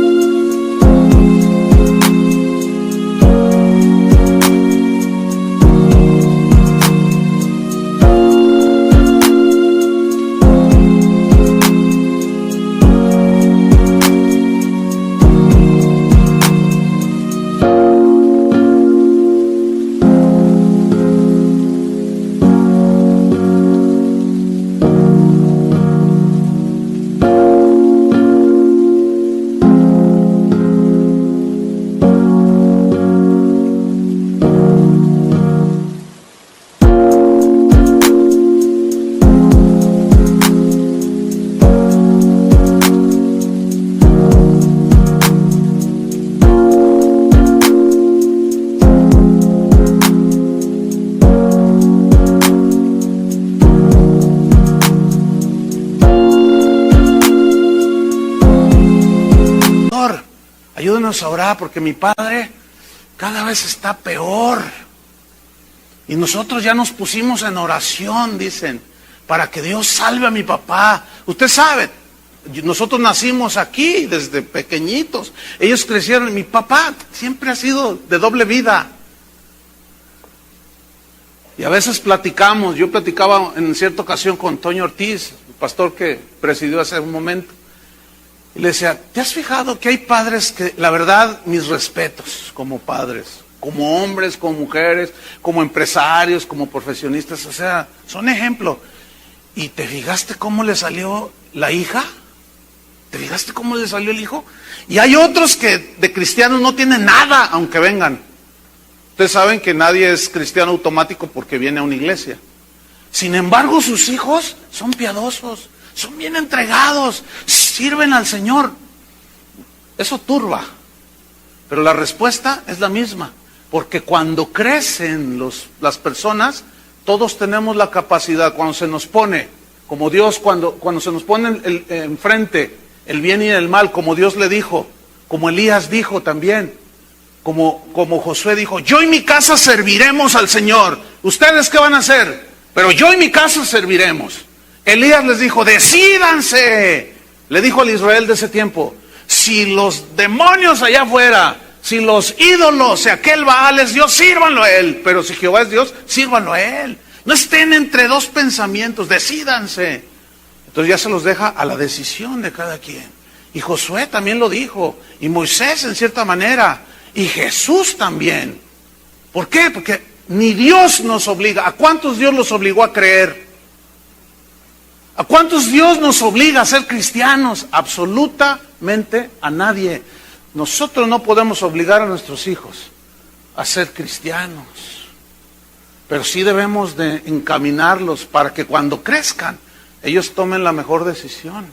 [SPEAKER 1] ayúdanos a orar porque mi padre cada vez está peor. Y nosotros ya nos pusimos en oración, dicen, para que Dios salve a mi papá. Usted sabe, nosotros nacimos aquí desde pequeñitos. Ellos crecieron. Mi papá siempre ha sido de doble vida. Y a veces platicamos. Yo platicaba en cierta ocasión con Toño Ortiz, el pastor que presidió hace un momento. Y le decía, ¿te has fijado que hay padres que, la verdad, mis respetos como padres, como hombres, como mujeres, como empresarios, como profesionistas, o sea, son ejemplo? ¿Y te fijaste cómo le salió la hija? ¿Te fijaste cómo le salió el hijo? Y hay otros que de cristianos no tienen nada, aunque vengan. Ustedes saben que nadie es cristiano automático porque viene a una iglesia. Sin embargo, sus hijos son piadosos, son bien entregados, sirven al Señor. Eso turba, pero la respuesta es la misma. Porque cuando crecen las personas, todos tenemos la capacidad, cuando se nos pone, como Dios, cuando se nos pone enfrente el bien y el mal, como Dios le dijo, como Elías dijo también, como Josué dijo, yo y mi casa serviremos al Señor. ¿Ustedes qué van a hacer? Pero yo y mi casa serviremos. Elías les dijo, decídanse. Le dijo al Israel de ese tiempo, si los demonios allá afuera, si los ídolos, si aquel Baal es Dios, sírvanlo a él. Pero si Jehová es Dios, sírvanlo a él. No estén entre dos pensamientos, decídanse. Entonces ya se los deja a la decisión de cada quien. Y Josué también lo dijo, y Moisés en cierta manera, y Jesús también. ¿Por qué? Porque ni Dios nos obliga. ¿A cuántos Dios los obligó a creer? ¿A cuántos Dios nos obliga a ser cristianos? Absolutamente a nadie. Nosotros no podemos obligar a nuestros hijos a ser cristianos, pero sí debemos de encaminarlos para que cuando crezcan, ellos tomen la mejor decisión.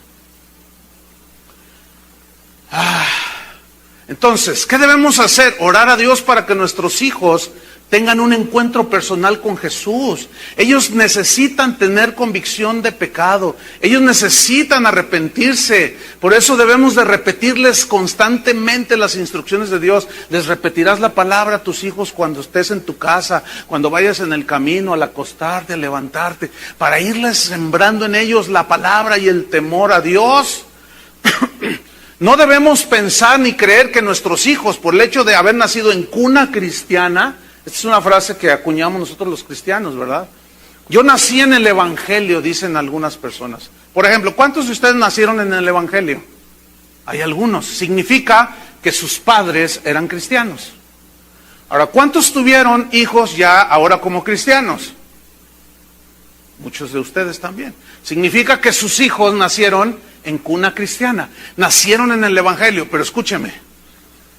[SPEAKER 1] Entonces, ¿qué debemos hacer? Orar a Dios para que nuestros hijos tengan un encuentro personal con Jesús. Ellos necesitan tener convicción de pecado. Ellos necesitan arrepentirse. Por eso debemos de repetirles constantemente las instrucciones de Dios. Les repetirás la palabra a tus hijos cuando estés en tu casa, cuando vayas en el camino, al acostarte, al levantarte, para irles sembrando en ellos la palabra y el temor a Dios. No debemos pensar ni creer que nuestros hijos, por el hecho de haber nacido en cuna cristiana, esta es una frase que acuñamos nosotros los cristianos, ¿verdad? Yo nací en el Evangelio, dicen algunas personas. Por ejemplo, ¿cuántos de ustedes nacieron en el Evangelio? Hay algunos. Significa que sus padres eran cristianos. Ahora, ¿cuántos tuvieron hijos ya ahora como cristianos? Muchos de ustedes también. Significa que sus hijos nacieron en cuna cristiana. Nacieron en el Evangelio, pero escúcheme.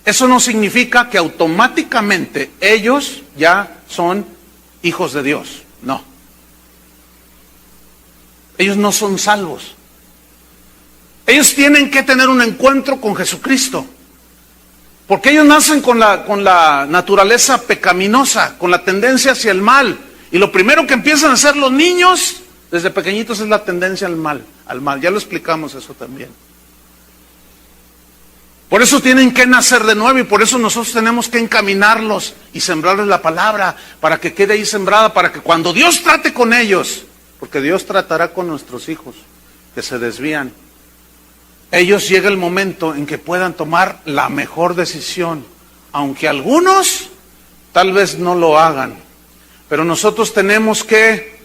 [SPEAKER 1] Eso no significa que automáticamente ellos ya son hijos de Dios. No. Ellos no son salvos. Ellos tienen que tener un encuentro con Jesucristo. Porque ellos nacen con la naturaleza pecaminosa, con la tendencia hacia el mal. Y lo primero que empiezan a hacer los niños desde pequeñitos es la tendencia al mal. Ya lo explicamos eso también. Por eso tienen que nacer de nuevo y por eso nosotros tenemos que encaminarlos y sembrarles la palabra para que quede ahí sembrada, para que cuando Dios trate con ellos, porque Dios tratará con nuestros hijos que se desvían, ellos llega el momento en que puedan tomar la mejor decisión, aunque algunos tal vez no lo hagan, pero nosotros tenemos que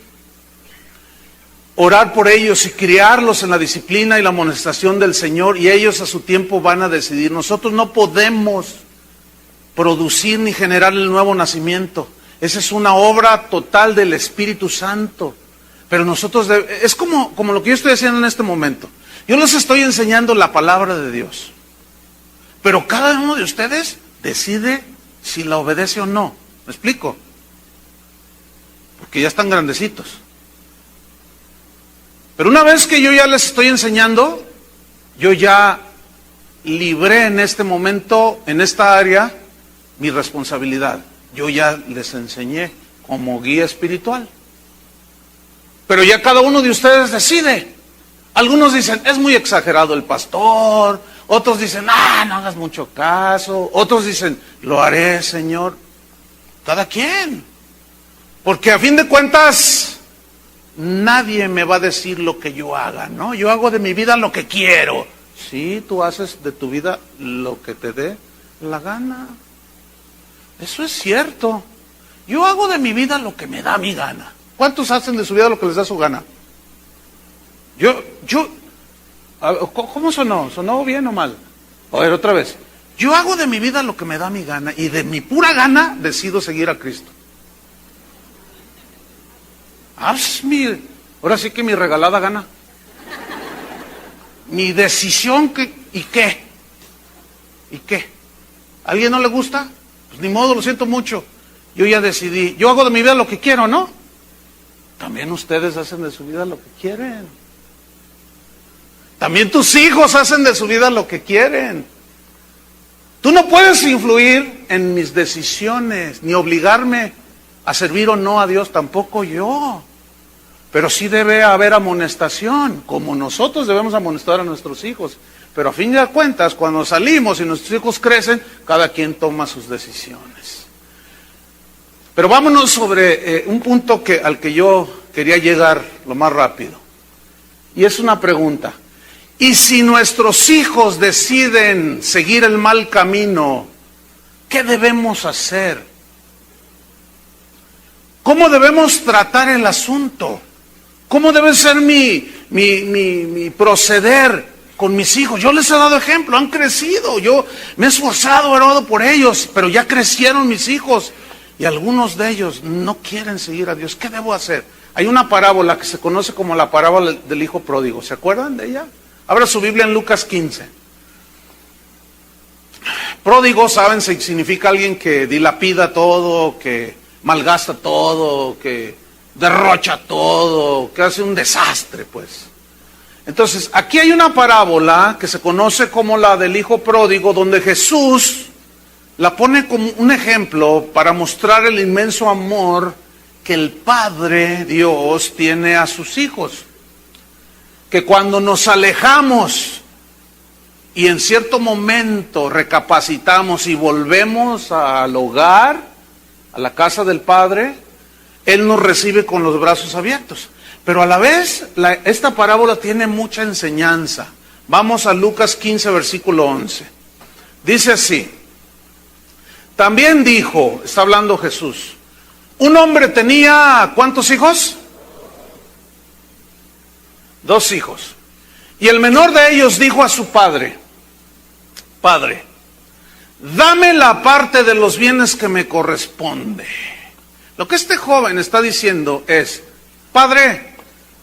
[SPEAKER 1] orar por ellos y criarlos en la disciplina y la amonestación del Señor, y ellos a su tiempo van a decidir. Nosotros no podemos producir ni generar el nuevo nacimiento. Esa es una obra total del Espíritu Santo. Pero nosotros, es como lo que yo estoy haciendo en este momento. Yo les estoy enseñando la palabra de Dios. Pero cada uno de ustedes decide si la obedece o no. ¿Me explico? Porque ya están grandecitos. Pero una vez que yo ya les estoy enseñando, yo ya libré en este momento, en esta área, mi responsabilidad. Yo ya les enseñé como guía espiritual. Pero ya cada uno de ustedes decide. Algunos dicen, es muy exagerado el pastor, Otros dicen, no hagas mucho caso. Otros dicen, lo haré, Señor. Cada quien. Porque a fin de cuentas, nadie me va a decir lo que yo haga, ¿no? Yo hago de mi vida lo que quiero. Sí, tú haces de tu vida lo que te dé la gana. Eso es cierto. Yo hago de mi vida lo que me da mi gana. ¿Cuántos hacen de su vida lo que les da su gana? ¿Cómo sonó? ¿Sonó bien o mal? A ver, otra vez. Yo hago de mi vida lo que me da mi gana y de mi pura gana decido seguir a Cristo. Ahora sí que mi regalada gana. Mi decisión, ¿y qué? ¿Y qué? ¿A alguien no le gusta? Pues ni modo, lo siento mucho. Yo ya decidí. Yo hago de mi vida lo que quiero, ¿no? También ustedes hacen de su vida lo que quieren. También tus hijos hacen de su vida lo que quieren. Tú no puedes influir en mis decisiones, ni obligarme a servir o no a Dios, tampoco yo. Pero sí debe haber amonestación, como nosotros debemos amonestar a nuestros hijos. Pero a fin de cuentas, cuando salimos y nuestros hijos crecen, cada quien toma sus decisiones. Pero vámonos sobre un punto al que yo quería llegar lo más rápido. Y es una pregunta. ¿Y si nuestros hijos deciden seguir el mal camino, qué debemos hacer? ¿Cómo debemos tratar el asunto? ¿Cómo debe ser mi proceder con mis hijos? Yo les he dado ejemplo, han crecido, yo me he esforzado, he orado por ellos, pero ya crecieron mis hijos y algunos de ellos no quieren seguir a Dios. ¿Qué debo hacer? Hay una parábola que se conoce como la parábola del hijo pródigo. ¿Se acuerdan de ella? Abra su Biblia en Lucas 15. Pródigo, saben, significa alguien que dilapida todo, que malgasta todo, que derrocha todo, que hace un desastre, pues. Entonces, aquí hay una parábola que se conoce como la del hijo pródigo, donde Jesús la pone como un ejemplo para mostrar el inmenso amor que el Padre Dios tiene a sus hijos. Que cuando nos alejamos y en cierto momento recapacitamos y volvemos al hogar, a la casa del Padre, Él nos recibe con los brazos abiertos. Pero a la vez, esta parábola tiene mucha enseñanza. Vamos a Lucas 15, versículo 11. Dice así: también dijo, está hablando Jesús, un hombre tenía, ¿cuántos hijos? 2 hijos. Y el menor de ellos dijo a su padre: Padre, dame la parte de los bienes que me corresponde. Lo que este joven está diciendo es: Padre,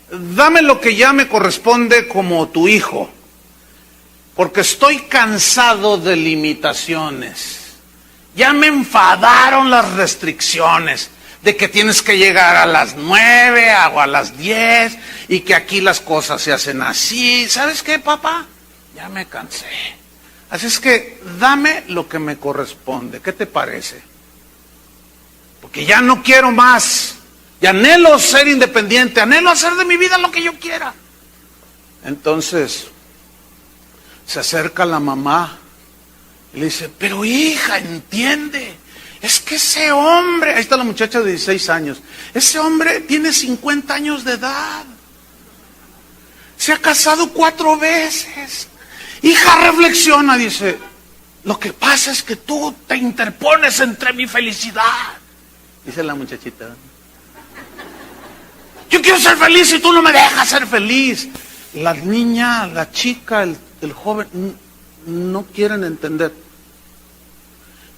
[SPEAKER 1] dame lo que ya me corresponde como tu hijo, porque estoy cansado de limitaciones. Ya me enfadaron las restricciones de que tienes que llegar a las 9 o a las 10 y que aquí las cosas se hacen así. ¿Sabes qué, papá? Ya me cansé. Así es que dame lo que me corresponde. ¿Qué te parece? Porque ya no quiero más. Y anhelo ser independiente, anhelo hacer de mi vida lo que yo quiera. Entonces se acerca la mamá y le dice: pero hija, entiende, es que ese hombre, ahí está la muchacha de 16 años, ese hombre tiene 50 años de edad, se ha casado 4 veces. Hija, reflexiona, dice, lo que pasa es que tú te interpones entre mi felicidad. Dice la muchachita: yo quiero ser feliz y tú no me dejas ser feliz. La niña, la chica, el joven no quieren entender.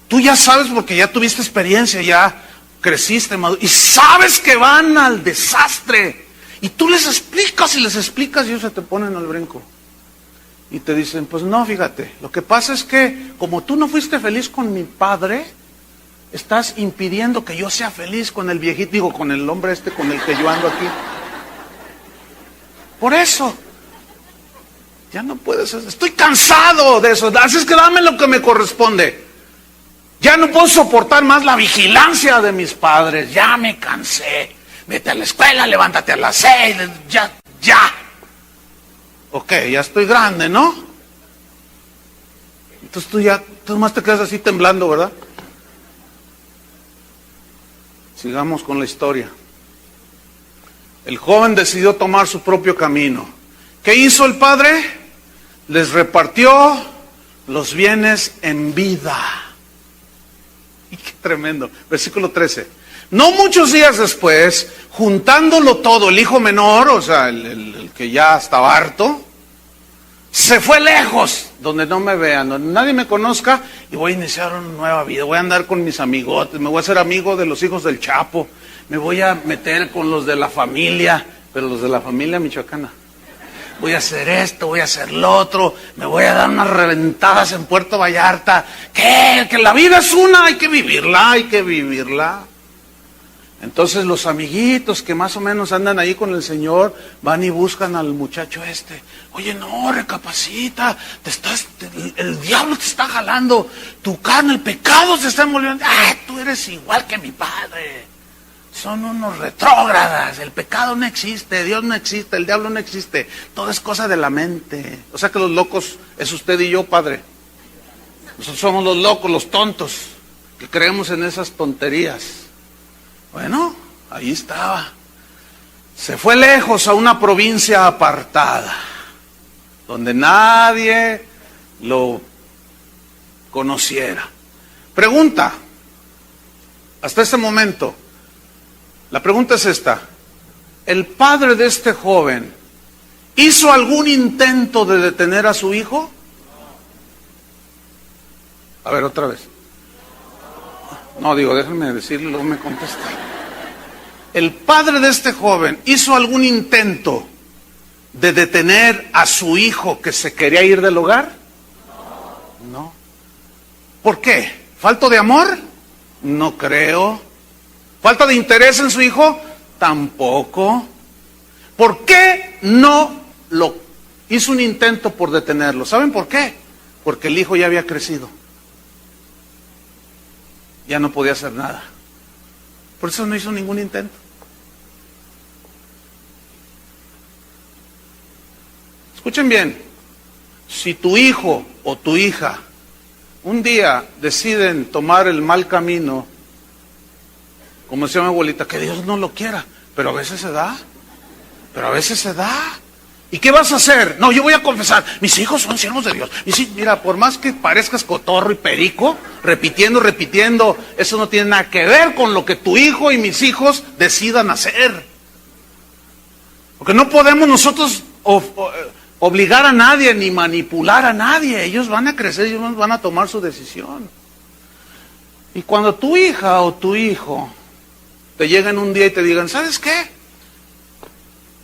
[SPEAKER 1] Tú ya sabes, porque ya tuviste experiencia, ya creciste, y sabes que van al desastre. Y tú les explicas y les explicas y ellos se te ponen al brinco. Y te dicen: pues no, fíjate, lo que pasa es que como tú no fuiste feliz con mi padre, estás impidiendo que yo sea feliz con el viejito, digo, con el hombre este con el que yo ando aquí. Por eso, ya no puedes, estoy cansado de eso, así es que dame lo que me corresponde. Ya no puedo soportar más la vigilancia de mis padres, ya me cansé. Vete a la escuela, levántate a las 6, ya. Ok, ya estoy grande, ¿no? Entonces tú nomás te quedas así temblando, ¿verdad? Sigamos con la historia. El joven decidió tomar su propio camino. ¿Qué hizo el padre? Les repartió los bienes en vida. Y qué tremendo. Versículo 13. No muchos días después, juntándolo todo, el hijo menor, o sea, el que ya estaba harto, se fue lejos, donde no me vean, donde nadie me conozca, y voy a iniciar una nueva vida. Voy a andar con mis amigotes, me voy a hacer amigo de los hijos del Chapo, me voy a meter con los de la familia, pero los de la familia michoacana. Voy a hacer esto, voy a hacer lo otro, me voy a dar unas reventadas en Puerto Vallarta. ¿Qué? Que la vida es una, hay que vivirla, hay que vivirla. Entonces los amiguitos que más o menos andan ahí con el Señor van y buscan al muchacho este. Oye, no, recapacita, el diablo te está jalando, tu carne, el pecado se está envolviendo. Ah, tú eres igual que mi padre. Son unos retrógradas, el pecado no existe, Dios no existe, el diablo no existe, todo es cosa de la mente. O sea que los locos es usted y yo, padre. Nosotros somos los locos, los tontos, que creemos en esas tonterías. Bueno, ahí estaba. Se fue lejos a una provincia apartada, donde nadie lo conociera. Pregunta, hasta este momento, la pregunta es esta: ¿el padre de este joven hizo algún intento de detener a su hijo? A ver, otra vez. No, déjenme decirle, luego me contesta. ¿El padre de este joven hizo algún intento de detener a su hijo que se quería ir del hogar? No. ¿Por qué? ¿Falta de amor? No creo. ¿Falta de interés en su hijo? Tampoco. ¿Por qué no lo hizo un intento por detenerlo? ¿Saben por qué? Porque el hijo ya había crecido. Ya no podía hacer nada. Por eso no hizo ningún intento. Escuchen bien, si tu hijo o tu hija un día deciden tomar el mal camino, como decía mi abuelita, que Dios no lo quiera, pero a veces se da, ¿Y qué vas a hacer? No, yo voy a confesar, mis hijos son siervos de Dios. Mira, por más que parezcas cotorro y perico, repitiendo, eso no tiene nada que ver con lo que tu hijo y mis hijos decidan hacer. Porque no podemos nosotros obligar a nadie ni manipular a nadie. Ellos van a crecer, ellos van a tomar su decisión. Y cuando tu hija o tu hijo te lleguen un día y te digan, ¿sabes qué?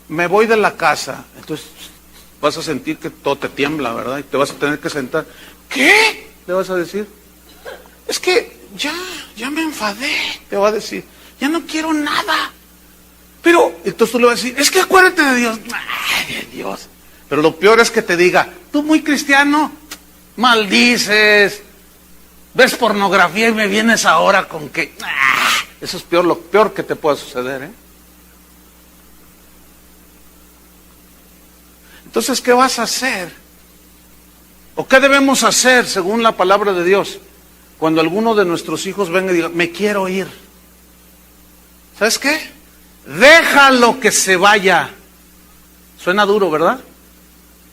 [SPEAKER 1] Me voy de la casa. Entonces vas a sentir que todo te tiembla, ¿verdad? Y te vas a tener que sentar. ¿Qué? Le vas a decir. Es que ya me enfadé, te va a decir. Ya no quiero nada. Pero, entonces tú le vas a decir, es que acuérdate de Dios. Ay, de Dios. Pero lo peor es que te diga, tú muy cristiano, maldices, ves pornografía y me vienes ahora con que... Eso es lo peor que te pueda suceder, ¿eh? Entonces, ¿qué vas a hacer? ¿O qué debemos hacer según la palabra de Dios? Cuando alguno de nuestros hijos venga y diga, me quiero ir. ¿Sabes qué? Déjalo que se vaya. Suena duro, ¿verdad?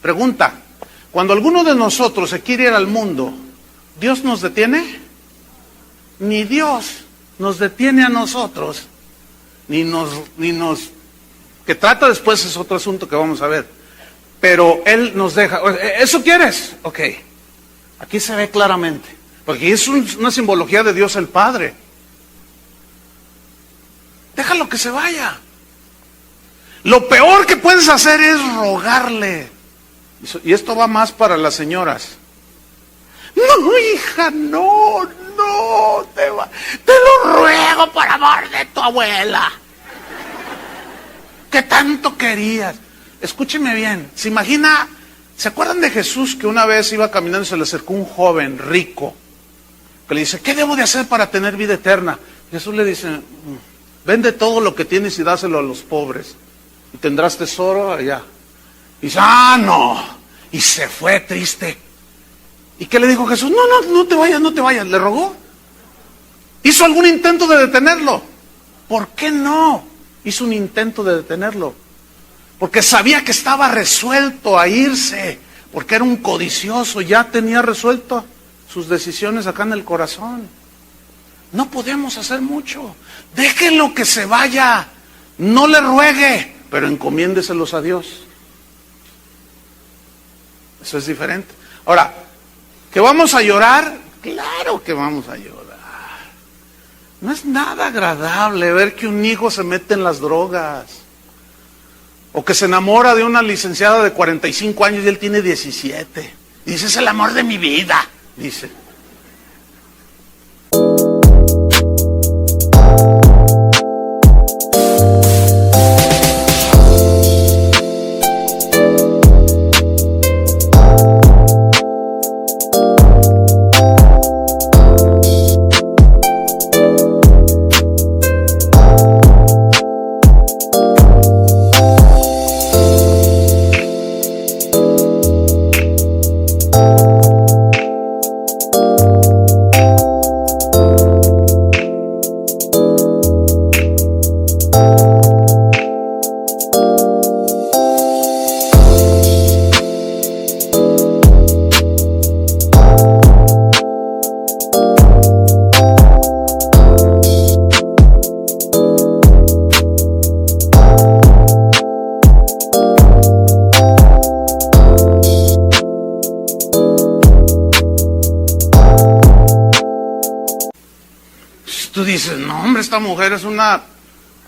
[SPEAKER 1] Pregunta, cuando alguno de nosotros se quiere ir al mundo, ¿Dios nos detiene? Ni Dios nos detiene a nosotros, ni nos... Que trata después es otro asunto que vamos a ver. Pero Él nos deja. ¿Eso quieres? Ok. Aquí se ve claramente. Porque es una simbología de Dios el Padre. Déjalo que se vaya. Lo peor que puedes hacer es rogarle. Y esto va más para las señoras. No, hija, no, te lo ruego por amor de tu abuela. Que tanto querías. Escúcheme bien, ¿se acuerdan de Jesús que una vez iba caminando y se le acercó un joven rico que le dice, ¿qué debo de hacer para tener vida eterna? Jesús le dice, vende todo lo que tienes y dáselo a los pobres y tendrás tesoro allá. Y dice, no, y se fue triste. ¿Y qué le dijo Jesús? No te vayas, no te vayas. ¿Le rogó? ¿Hizo algún intento de detenerlo? ¿Por qué no hizo un intento de detenerlo? Porque sabía que estaba resuelto a irse, porque era un codicioso, ya tenía resuelto sus decisiones acá en el corazón. No podemos hacer mucho. Déjenlo que se vaya. No le ruegue, pero encomiéndeselos a Dios. Eso es diferente. Ahora, ¿que vamos a llorar? Claro que vamos a llorar. No es nada agradable ver que un hijo se mete en las drogas. O que se enamora de una licenciada de 45 años y él tiene 17. Y dice, es el amor de mi vida, dice. Tú dices, no hombre, esta mujer es una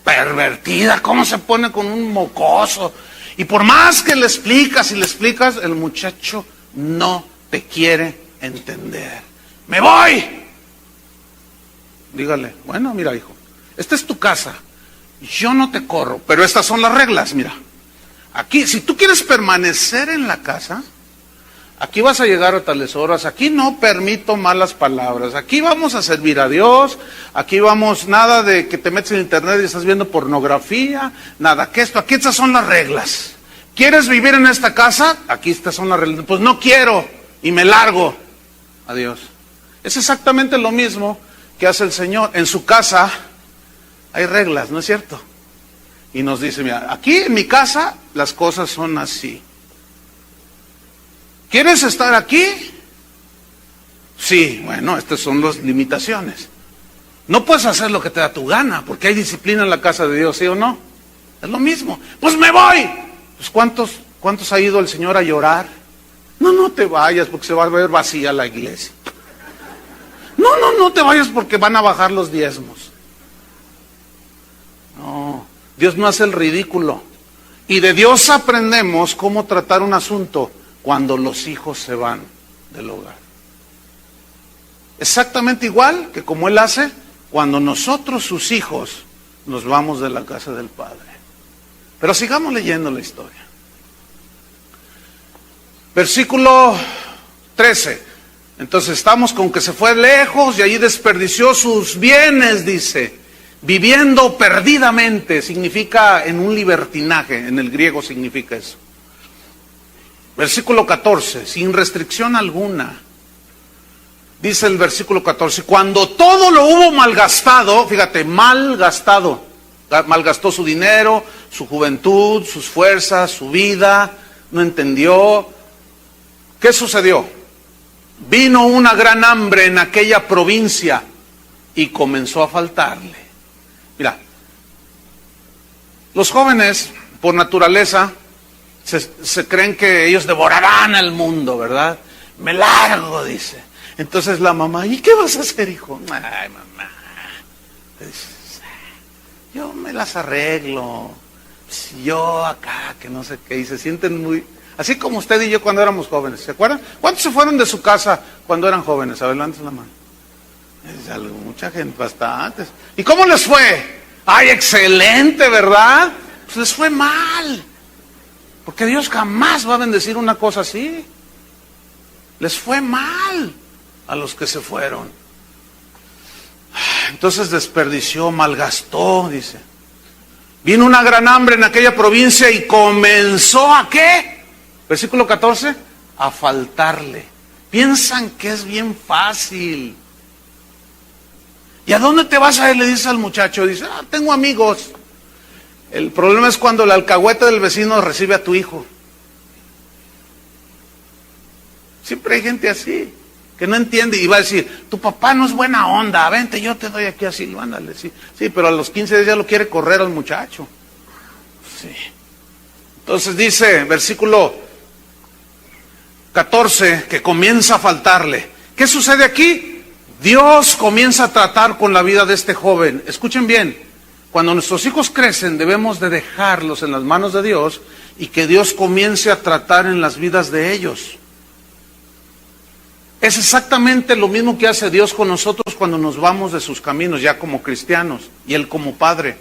[SPEAKER 1] pervertida, ¿cómo se pone con un mocoso? Y por más que le explicas y le explicas, el muchacho no te quiere entender. ¡Me voy! Dígale, bueno, mira hijo, esta es tu casa, yo no te corro, pero estas son las reglas, mira. Aquí, si tú quieres permanecer en la casa, aquí vas a llegar a tales horas, aquí no permito malas palabras, aquí vamos a servir a Dios, aquí vamos, nada de que te metes en internet y estás viendo pornografía, nada que esto, aquí estas son las reglas. ¿Quieres vivir en esta casa? Aquí estas son las reglas. Pues no quiero y me largo. Adiós. Es exactamente lo mismo que hace el Señor. En su casa hay reglas, ¿no es cierto? Y nos dice, mira, aquí en mi casa las cosas son así. ¿Quieres estar aquí? Sí, bueno, estas son las limitaciones. No puedes hacer lo que te da tu gana, porque hay disciplina en la casa de Dios, ¿sí o no? Es lo mismo. Pues me voy. Pues ¿cuántos ha ido el Señor a llorar? No te vayas porque se va a ver vacía la iglesia. No te vayas porque van a bajar los diezmos. No, Dios no hace el ridículo. Y de Dios aprendemos cómo tratar un asunto cuando los hijos se van del hogar. Exactamente igual que como Él hace cuando nosotros, sus hijos, nos vamos de la casa del Padre. Pero sigamos leyendo la historia. Versículo 13. Entonces estamos con que se fue lejos y allí desperdició sus bienes, dice. Viviendo perdidamente, significa en un libertinaje, en el griego significa eso. Versículo 14, sin restricción alguna. Dice el versículo 14, cuando todo lo hubo malgastado, fíjate, malgastado, malgastó su dinero, su juventud, sus fuerzas, su vida, no entendió. ¿Qué sucedió? Vino una gran hambre en aquella provincia y comenzó a faltarle. Mira, los jóvenes, por naturaleza, se creen que ellos devorarán al mundo, ¿verdad? Me largo, dice. Entonces la mamá, ¿y qué vas a hacer, hijo? Ay, mamá. Dices, yo me las arreglo. Yo acá, que no sé qué. Y se sienten muy... Así como usted y yo cuando éramos jóvenes, ¿se acuerdan? ¿Cuántos se fueron de su casa cuando eran jóvenes? A ver, levanten la mano. Mucha gente, bastantes. ¿Y cómo les fue? ¡Ay, excelente!, ¿verdad? Pues les fue mal. Porque Dios jamás va a bendecir una cosa así. Les fue mal a los que se fueron. Entonces desperdició, malgastó, dice. Vino una gran hambre en aquella provincia y comenzó ¿a qué? Versículo 14, a faltarle. Piensan que es bien fácil. ¿Y a dónde te vas a ir? Le dices al muchacho. Dice, tengo amigos. El problema es cuando el alcahuete del vecino recibe a tu hijo. Siempre hay gente así, que no entiende y va a decir, tu papá no es buena onda, vente, yo te doy aquí asilo, ándale, sí. Sí, pero a los 15 días ya lo quiere correr al muchacho. Sí. Entonces dice, versículo 14, que comienza a faltarle. ¿Qué sucede aquí? Dios comienza a tratar con la vida de este joven. Escuchen bien, cuando nuestros hijos crecen debemos de dejarlos en las manos de Dios y que Dios comience a tratar en las vidas de ellos. Es exactamente lo mismo que hace Dios con nosotros cuando nos vamos de sus caminos, ya como cristianos, y Él como Padre.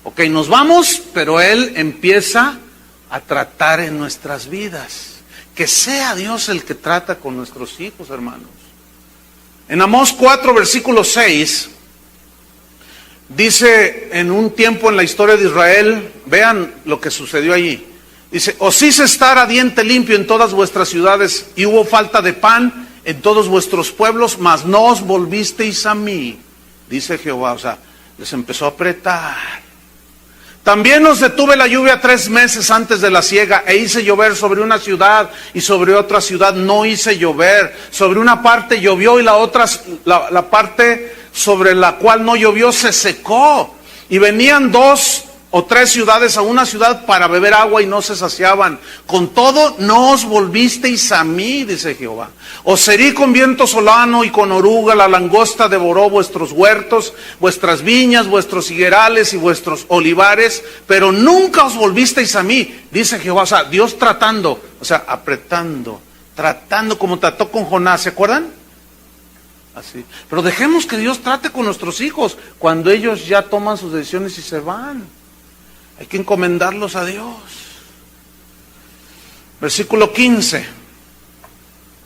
[SPEAKER 1] Ok, nos vamos, pero Él empieza a tratar en nuestras vidas. Que sea Dios el que trata con nuestros hijos, hermanos. En Amós 4, versículo 6, dice, en un tiempo en la historia de Israel, vean lo que sucedió allí. Dice, os hice estar a diente limpio en todas vuestras ciudades, y hubo falta de pan en todos vuestros pueblos, mas no os volvisteis a mí, dice Jehová. O sea, les empezó a apretar. También os detuve la lluvia 3 meses antes de la siega, e hice llover sobre una ciudad y sobre otra ciudad no hice llover. Sobre una parte llovió y la otra, la parte sobre la cual no llovió se secó. Y venían 2 o 3 ciudades a una ciudad para beber agua y no se saciaban. Con todo no os volvisteis a mí, dice Jehová. Os herí con viento solano y con oruga, la langosta devoró vuestros huertos, vuestras viñas, vuestros higuerales y vuestros olivares, pero nunca os volvisteis a mí, dice Jehová. O sea, Dios tratando, o sea, apretando, tratando como trató con Jonás, ¿se acuerdan? Así. Pero dejemos que Dios trate con nuestros hijos cuando ellos ya toman sus decisiones y se van. Hay que encomendarlos a Dios. Versículo 15.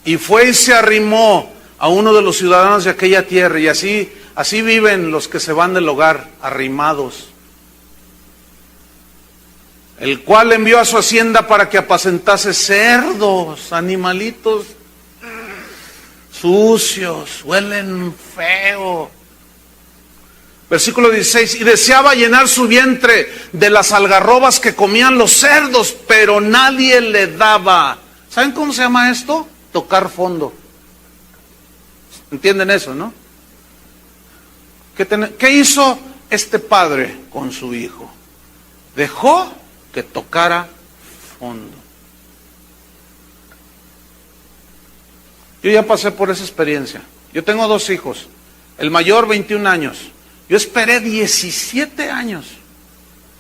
[SPEAKER 1] Y fue y se arrimó a uno de los ciudadanos de aquella tierra, y así viven los que se van del hogar, arrimados. El cual envió a su hacienda para que apacentase cerdos, animalitos sucios, huelen feo. Versículo 16, y deseaba llenar su vientre de las algarrobas que comían los cerdos, pero nadie le daba. ¿Saben cómo se llama esto? Tocar fondo. ¿Entienden eso, no? ¿Qué hizo este padre con su hijo? Dejó que tocara fondo. Yo ya pasé por esa experiencia. Yo tengo 2 hijos. El mayor 21 años. Yo esperé 17 años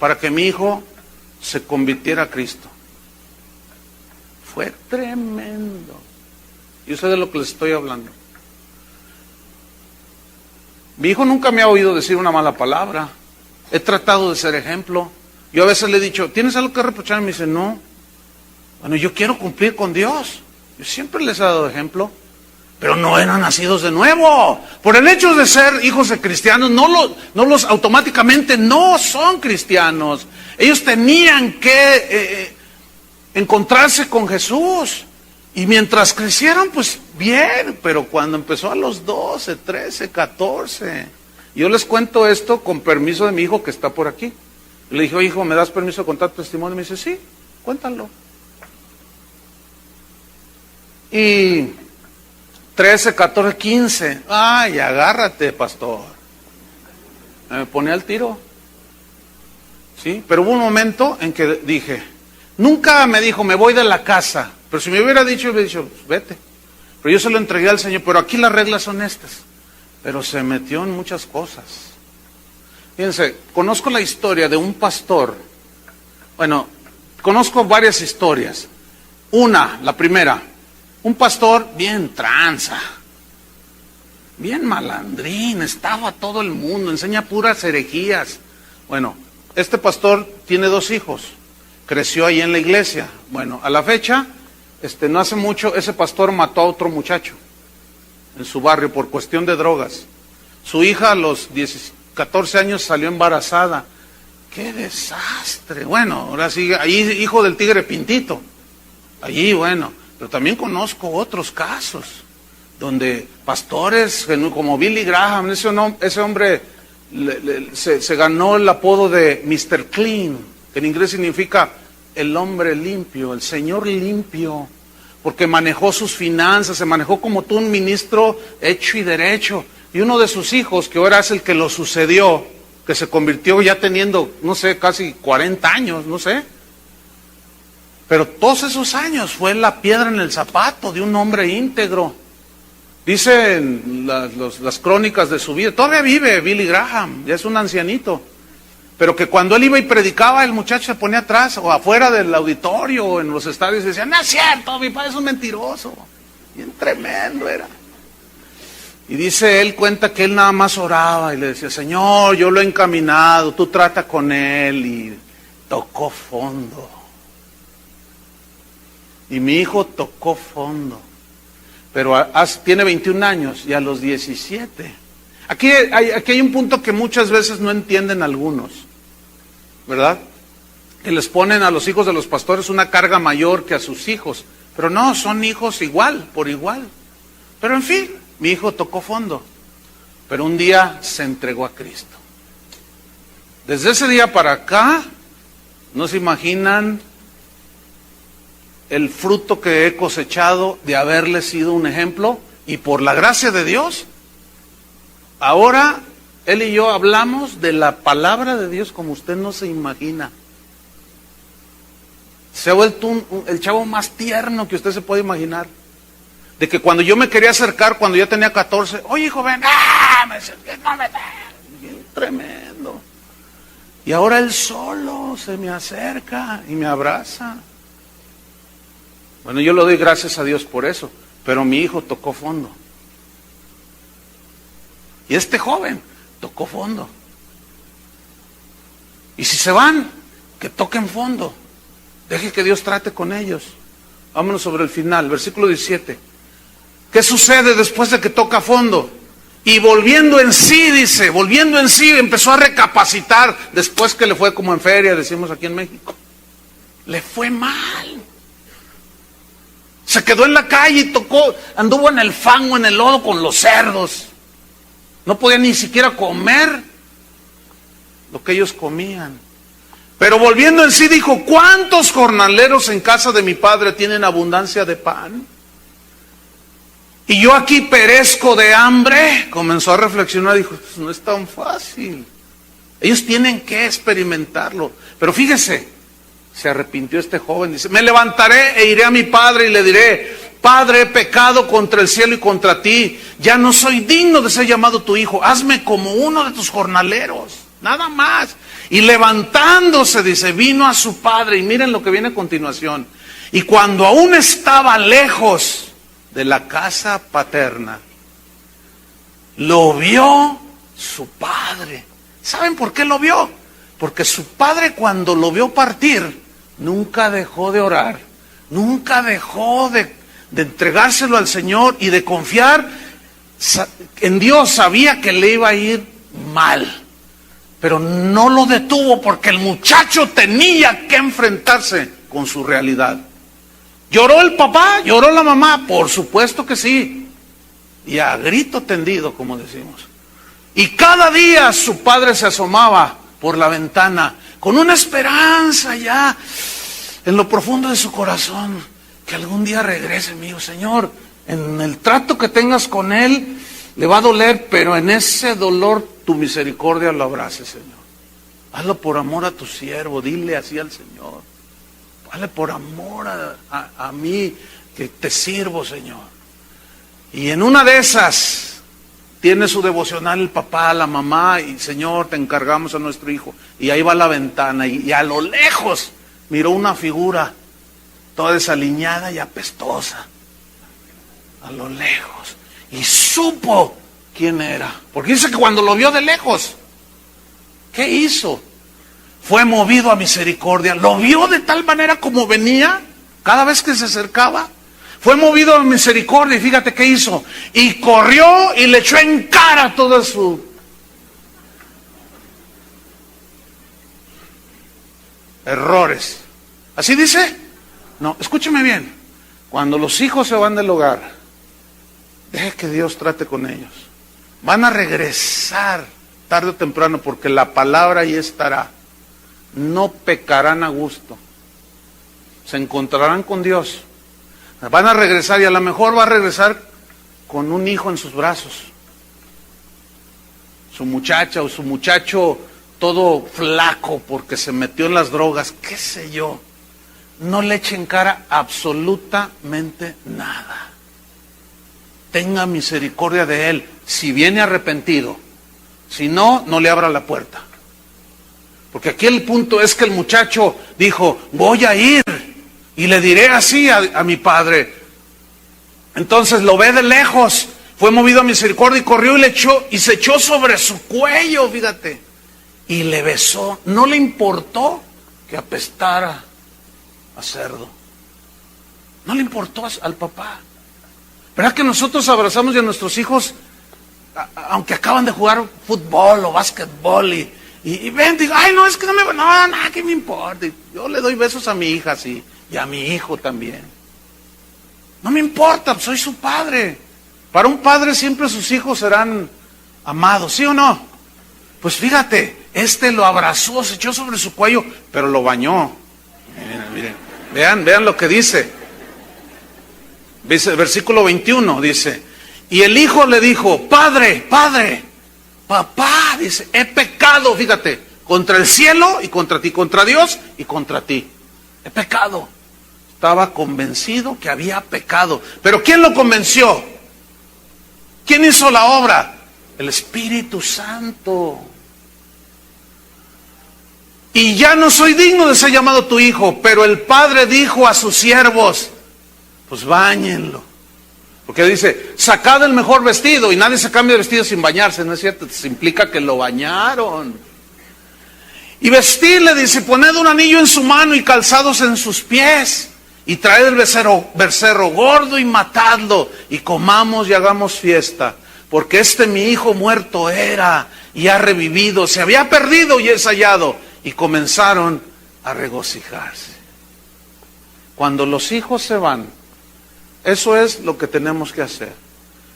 [SPEAKER 1] para que mi hijo se convirtiera a Cristo. Fue tremendo. Yo sé de lo que les estoy hablando. Mi hijo nunca me ha oído decir una mala palabra. He tratado de ser ejemplo. Yo a veces le he dicho, ¿tienes algo que reprochar? Y me dice, no. Bueno, yo quiero cumplir con Dios. Yo siempre les he dado ejemplo. Pero no eran nacidos de nuevo. Por el hecho de ser hijos de cristianos, no los automáticamente no son cristianos. Ellos tenían que encontrarse con Jesús. Y mientras crecieron, pues bien. Pero cuando empezó a los 12, 13, 14. Yo les cuento esto con permiso de mi hijo que está por aquí. Le dije, hijo, ¿me das permiso de contar tu testimonio? Y me dice, sí, cuéntalo. Y 13, 14, 15. Ay, agárrate, pastor. Me ponía al tiro. Sí, pero hubo un momento en que dije, nunca me dijo, me voy de la casa. Pero si me hubiera dicho, yo hubiera dicho, pues vete. Pero yo se lo entregué al Señor. Pero aquí las reglas son estas. Pero se metió en muchas cosas. Fíjense, conozco la historia de un pastor. Bueno, conozco varias historias. La primera. Un pastor bien tranza, bien malandrín, estaba todo el mundo, enseña puras herejías. Bueno, este pastor tiene 2 hijos, creció ahí en la iglesia. Bueno, a la fecha, no hace mucho, ese pastor mató a otro muchacho en su barrio por cuestión de drogas. Su hija a los 14 años salió embarazada. ¡Qué desastre! Bueno, ahora sigue, ahí hijo del tigre Pintito. Allí, bueno. Pero también conozco otros casos donde pastores como Billy Graham, ese hombre se ganó el apodo de Mr. Clean, que en inglés significa el hombre limpio, el señor limpio, porque manejó sus finanzas, se manejó como tú, un ministro hecho y derecho. Y uno de sus hijos, que ahora es el que lo sucedió, que se convirtió ya teniendo, no sé, casi 40 años, no sé. Pero todos esos años fue la piedra en el zapato de un hombre íntegro. Dicen las crónicas de su vida, todavía vive Billy Graham, ya es un ancianito. Pero que cuando él iba y predicaba, el muchacho se ponía atrás o afuera del auditorio o en los estadios y decía, no es cierto, mi padre es un mentiroso. Bien tremendo era. Y dice, él cuenta que él nada más oraba y le decía, Señor, yo lo he encaminado, tú trata con él. Y tocó fondo. Y mi hijo tocó fondo. Pero tiene 21 años y a los 17. Aquí hay un punto que muchas veces no entienden algunos, ¿verdad? Que les ponen a los hijos de los pastores una carga mayor que a sus hijos. Pero no, son hijos igual, por igual. Pero en fin, mi hijo tocó fondo. Pero un día se entregó a Cristo. Desde ese día para acá, no se imaginan el fruto que he cosechado de haberle sido un ejemplo, y por la gracia de Dios, ahora él y yo hablamos de la palabra de Dios como usted no se imagina. Se ha vuelto el chavo más tierno que usted se puede imaginar. De que cuando yo me quería acercar, cuando ya tenía 14, oye hijo, ven, me decía, no me bien tremendo. Y ahora él solo se me acerca y me abraza. Bueno, yo le doy gracias a Dios por eso, pero mi hijo tocó fondo. Y este joven tocó fondo. Y si se van, que toquen fondo. Deje que Dios trate con ellos. Vámonos sobre el final, versículo 17. ¿Qué sucede después de que toca fondo? Y volviendo en sí, dice, volviendo en sí, empezó a recapacitar después que le fue como en feria, decimos aquí en México. Le fue mal. Se quedó en la calle y anduvo en el fango, en el lodo con los cerdos. No podía ni siquiera comer lo que ellos comían. Pero volviendo en sí dijo, ¿cuántos jornaleros en casa de mi padre tienen abundancia de pan? Y yo aquí perezco de hambre. Comenzó a reflexionar, dijo, pues no es tan fácil. Ellos tienen que experimentarlo. Pero fíjese, se arrepintió este joven, dice, me levantaré e iré a mi padre y le diré, Padre, he pecado contra el cielo y contra ti, ya no soy digno de ser llamado tu hijo, hazme como uno de tus jornaleros, nada más. Y levantándose, dice, vino a su padre, y miren lo que viene a continuación, y cuando aún estaba lejos de la casa paterna, lo vio su padre. ¿Saben por qué lo vio? Porque su padre, cuando lo vio partir, nunca dejó de orar, nunca dejó de entregárselo al Señor y de confiar en Dios. Sabía que le iba a ir mal, pero no lo detuvo porque el muchacho tenía que enfrentarse con su realidad. ¿Lloró el papá? ¿Lloró la mamá? Por supuesto que sí, y a grito tendido, como decimos. Y cada día su padre se asomaba por la ventana con una esperanza ya en lo profundo de su corazón, que algún día regrese, mi hijo. Señor, en el trato que tengas con él le va a doler, pero en ese dolor tu misericordia lo abrace, Señor. Hazlo por amor a tu siervo, dile así al Señor. Hazle por amor a mí, que te sirvo, Señor. Y en una de esas tiene su devocional el papá, la mamá, y Señor, te encargamos a nuestro hijo. Y ahí va a la ventana, y a lo lejos miró una figura toda desaliñada y apestosa. A lo lejos. Y supo quién era. Porque dice que cuando lo vio de lejos, ¿qué hizo? Fue movido a misericordia. Lo vio de tal manera como venía, cada vez que se acercaba. Fue movido a misericordia y fíjate qué hizo. Y corrió y le echó en cara toda su errores. ¿Así dice? No, escúcheme bien. Cuando los hijos se van del hogar, deje que Dios trate con ellos. Van a regresar tarde o temprano, porque la palabra ahí estará. No pecarán a gusto. Se encontrarán con Dios. Van a regresar, y a lo mejor va a regresar con un hijo en sus brazos. Su muchacha o su muchacho todo flaco porque se metió en las drogas, qué sé yo. No le echen cara absolutamente nada. Tenga misericordia de él, si viene arrepentido. Si no, no le abra la puerta. Porque aquí el punto es que el muchacho dijo, voy a ir y le diré así a mi padre. Entonces lo ve de lejos, fue movido a misericordia y corrió y le echó, y se echó sobre su cuello, fíjate, y le besó. No le importó que apestara a cerdo. No le importó al papá. ¿Verdad que nosotros abrazamos a nuestros hijos, aunque acaban de jugar fútbol o básquetbol, y ven, digo, ay, no, es que no me, no, nada, ¿qué me importa? Yo le doy besos a mi hija, sí, y a mi hijo también. No me importa, soy su padre. Para un padre siempre sus hijos serán amados, ¿sí o no? Pues fíjate, lo abrazó, se echó sobre su cuello, pero lo bañó. Miren, vean lo que dice. Versículo 21 dice, y el hijo le dijo, padre, papá, dice, he pecado, fíjate, contra el cielo y contra ti, contra Dios y contra ti. He pecado. Estaba convencido que había pecado. Pero ¿quién lo convenció? ¿Quién hizo la obra? El Espíritu Santo. Y ya no soy digno de ser llamado tu hijo, pero el padre dijo a sus siervos, pues báñenlo. Porque dice, sacad el mejor vestido, y nadie se cambia de vestido sin bañarse, ¿no es cierto? Eso implica que lo bañaron. Y vestirle, dice, poned un anillo en su mano y calzados en sus pies, y traed el becerro gordo y matadlo, y comamos y hagamos fiesta, porque mi hijo muerto era, y ha revivido, se había perdido y es hallado. Y comenzaron a regocijarse. Cuando los hijos se van, eso es lo que tenemos que hacer.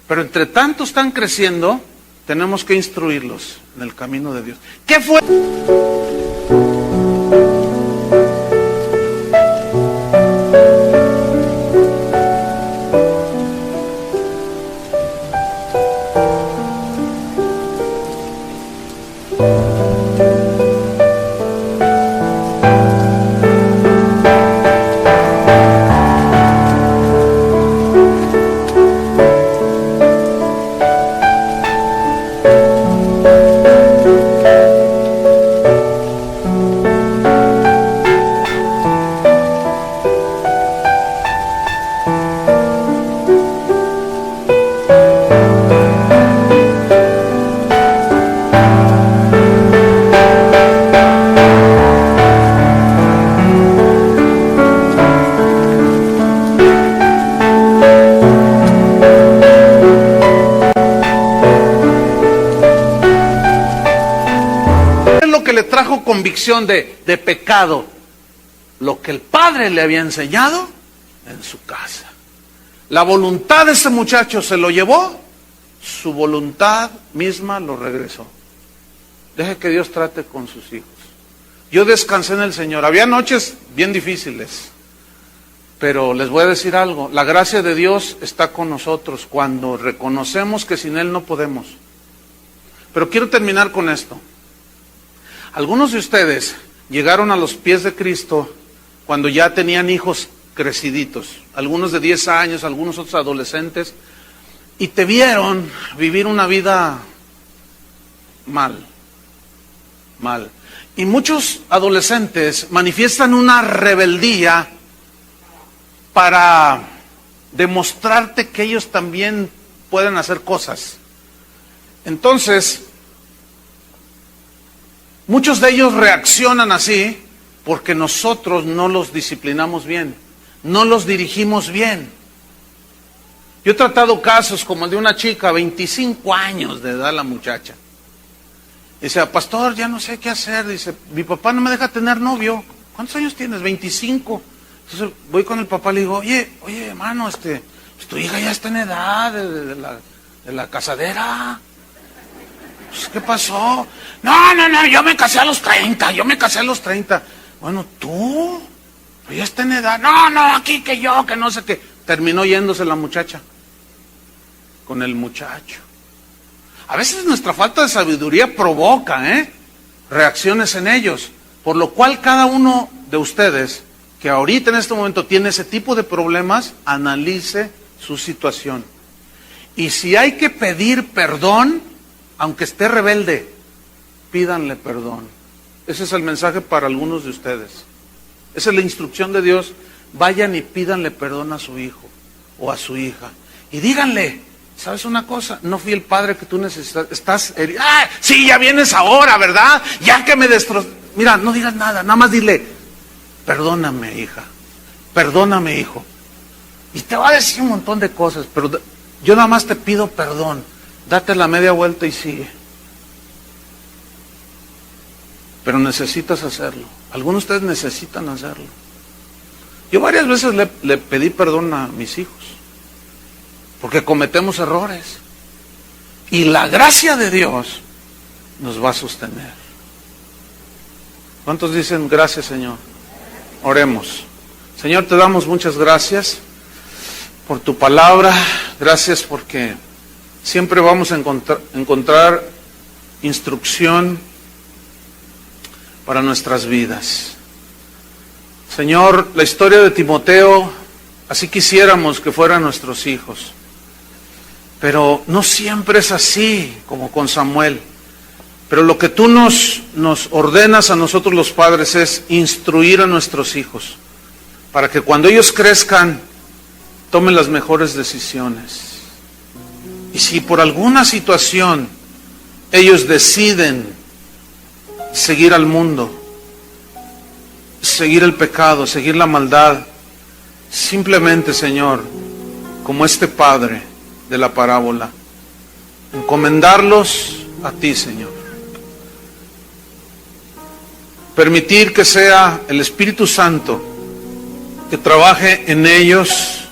[SPEAKER 1] Pero entre tanto están creciendo, tenemos que instruirlos en el camino de Dios. ¿Qué fue? Trajo convicción de pecado, lo que el padre le había enseñado en su casa. La voluntad de ese muchacho se lo llevó, su voluntad misma lo regresó. Deje que Dios trate con sus hijos. Yo descansé en el Señor. Había noches bien difíciles, pero les voy a decir algo, la gracia de Dios está con nosotros cuando reconocemos que sin Él no podemos. Pero quiero terminar con esto. Algunos de ustedes llegaron a los pies de Cristo cuando ya tenían hijos creciditos, algunos de 10 años, algunos otros adolescentes, y te vieron vivir una vida mal. Y muchos adolescentes manifiestan una rebeldía para demostrarte que ellos también pueden hacer cosas. Entonces, muchos de ellos reaccionan así porque nosotros no los disciplinamos bien, no los dirigimos bien. Yo he tratado casos como el de una chica, 25 años de edad la muchacha. Dice, pastor, ya no sé qué hacer. Dice, mi papá no me deja tener novio. ¿Cuántos años tienes? 25. Entonces voy con el papá y le digo, oye, hermano, pues tu hija ya está en edad de la casadera. Pues, ¿qué pasó? No, yo me casé a los 30. Bueno, tú, pues ya está en edad. No, aquí que yo, que no sé qué. Terminó yéndose la muchacha con el muchacho. A veces nuestra falta de sabiduría provoca reacciones en ellos, por lo cual cada uno de ustedes que ahorita en este momento tiene ese tipo de problemas, analice su situación. Y si hay que pedir perdón, aunque esté rebelde, pídanle perdón. Ese es el mensaje para algunos de ustedes. Esa es la instrucción de Dios. Vayan y pídanle perdón a su hijo o a su hija. Y díganle, ¿sabes una cosa? No fui el padre que tú necesitas. Estás herido. ¡Ah! Sí, ya vienes ahora, ¿verdad? Ya que me destrozó. Mira, no digas nada, nada más dile, perdóname, hija. Perdóname, hijo. Y te va a decir un montón de cosas, pero yo nada más te pido perdón. Date la media vuelta y sigue. Pero necesitas hacerlo. Algunos de ustedes necesitan hacerlo. Yo varias veces le pedí perdón a mis hijos, porque cometemos errores. Y la gracia de Dios nos va a sostener. ¿Cuántos dicen gracias, Señor? Oremos. Señor, te damos muchas gracias por tu palabra. Gracias porque siempre vamos a encontrar instrucción para nuestras vidas. Señor, la historia de Timoteo, así quisiéramos que fueran nuestros hijos. Pero no siempre es así como con Samuel. Pero lo que tú nos ordenas a nosotros los padres es instruir a nuestros hijos, para que cuando ellos crezcan, tomen las mejores decisiones. Y si por alguna situación ellos deciden seguir al mundo, seguir el pecado, seguir la maldad, simplemente, Señor, como este padre de la parábola, encomendarlos a ti, Señor. Permitir que sea el Espíritu Santo que trabaje en ellos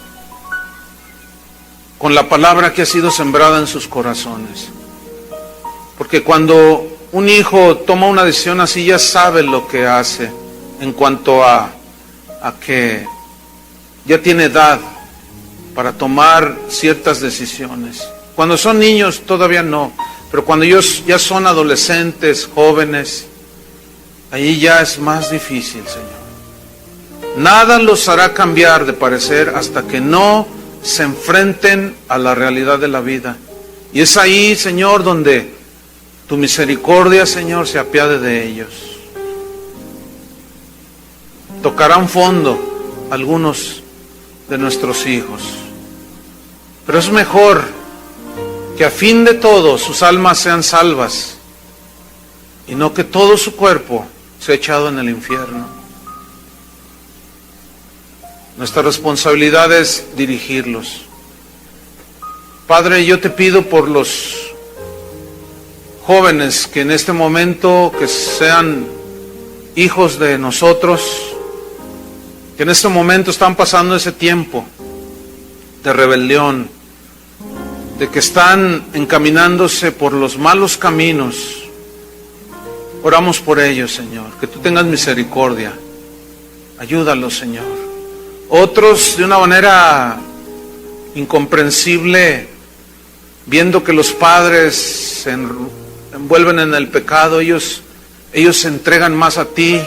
[SPEAKER 1] con la palabra que ha sido sembrada en sus corazones. Porque cuando un hijo toma una decisión así, ya sabe lo que hace en cuanto a que ya tiene edad para tomar ciertas decisiones. Cuando son niños todavía no, pero cuando ellos ya son adolescentes, jóvenes, ahí ya es más difícil, Señor. Nada los hará cambiar de parecer hasta que no se enfrenten a la realidad de la vida. Y es ahí, Señor, donde tu misericordia, Señor, se apiade de ellos. Tocarán fondo algunos de nuestros hijos. Pero es mejor que a fin de todo sus almas sean salvas y no que todo su cuerpo sea echado en el infierno. Nuestra responsabilidad es dirigirlos. Padre, yo te pido por los jóvenes que en este momento, que sean hijos de nosotros, que en este momento están pasando ese tiempo de rebelión, de que están encaminándose por los malos caminos. Oramos por ellos, Señor, que tú tengas misericordia. Ayúdalos, Señor. Otros, de una manera incomprensible, viendo que los padres se envuelven en el pecado, ellos se entregan más a ti.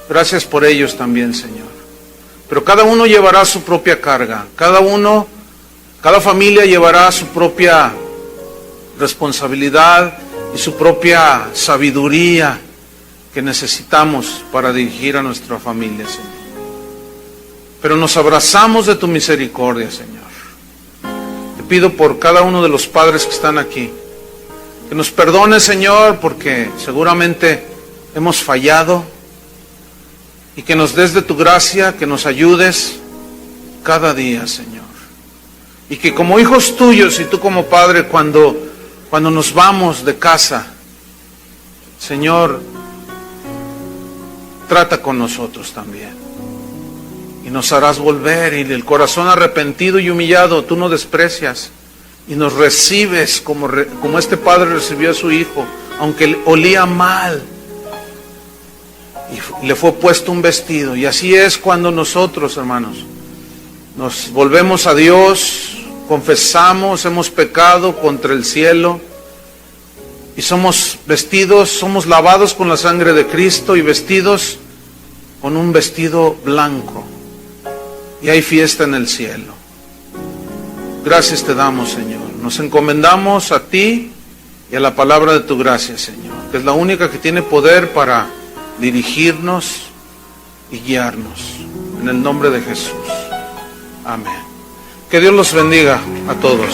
[SPEAKER 1] Gracias por ellos también, Señor. Pero cada uno llevará su propia carga. Cada familia llevará su propia responsabilidad y su propia sabiduría que necesitamos para dirigir a nuestra familia, Señor. Pero nos abrazamos de tu misericordia, Señor. Te pido por cada uno de los padres que están aquí, que nos perdones, Señor, porque seguramente hemos fallado, y que nos des de tu gracia, que nos ayudes cada día, Señor. Y que como hijos tuyos y tú como padre, cuando nos vamos de casa, Señor, trata con nosotros también. y nos harás volver, y el corazón arrepentido y humillado tú no desprecias, y nos recibes como este padre recibió a su hijo, aunque olía mal, y le fue puesto un vestido. Y así es cuando nosotros, hermanos, nos volvemos a Dios, confesamos, hemos pecado contra el cielo, y somos vestidos, somos lavados con la sangre de Cristo y vestidos con un vestido blanco. Y hay fiesta en el cielo. Gracias te damos, Señor. Nos encomendamos a ti y a la palabra de tu gracia, Señor, que es la única que tiene poder para dirigirnos y guiarnos. En el nombre de Jesús. Amén. Que Dios los bendiga a todos.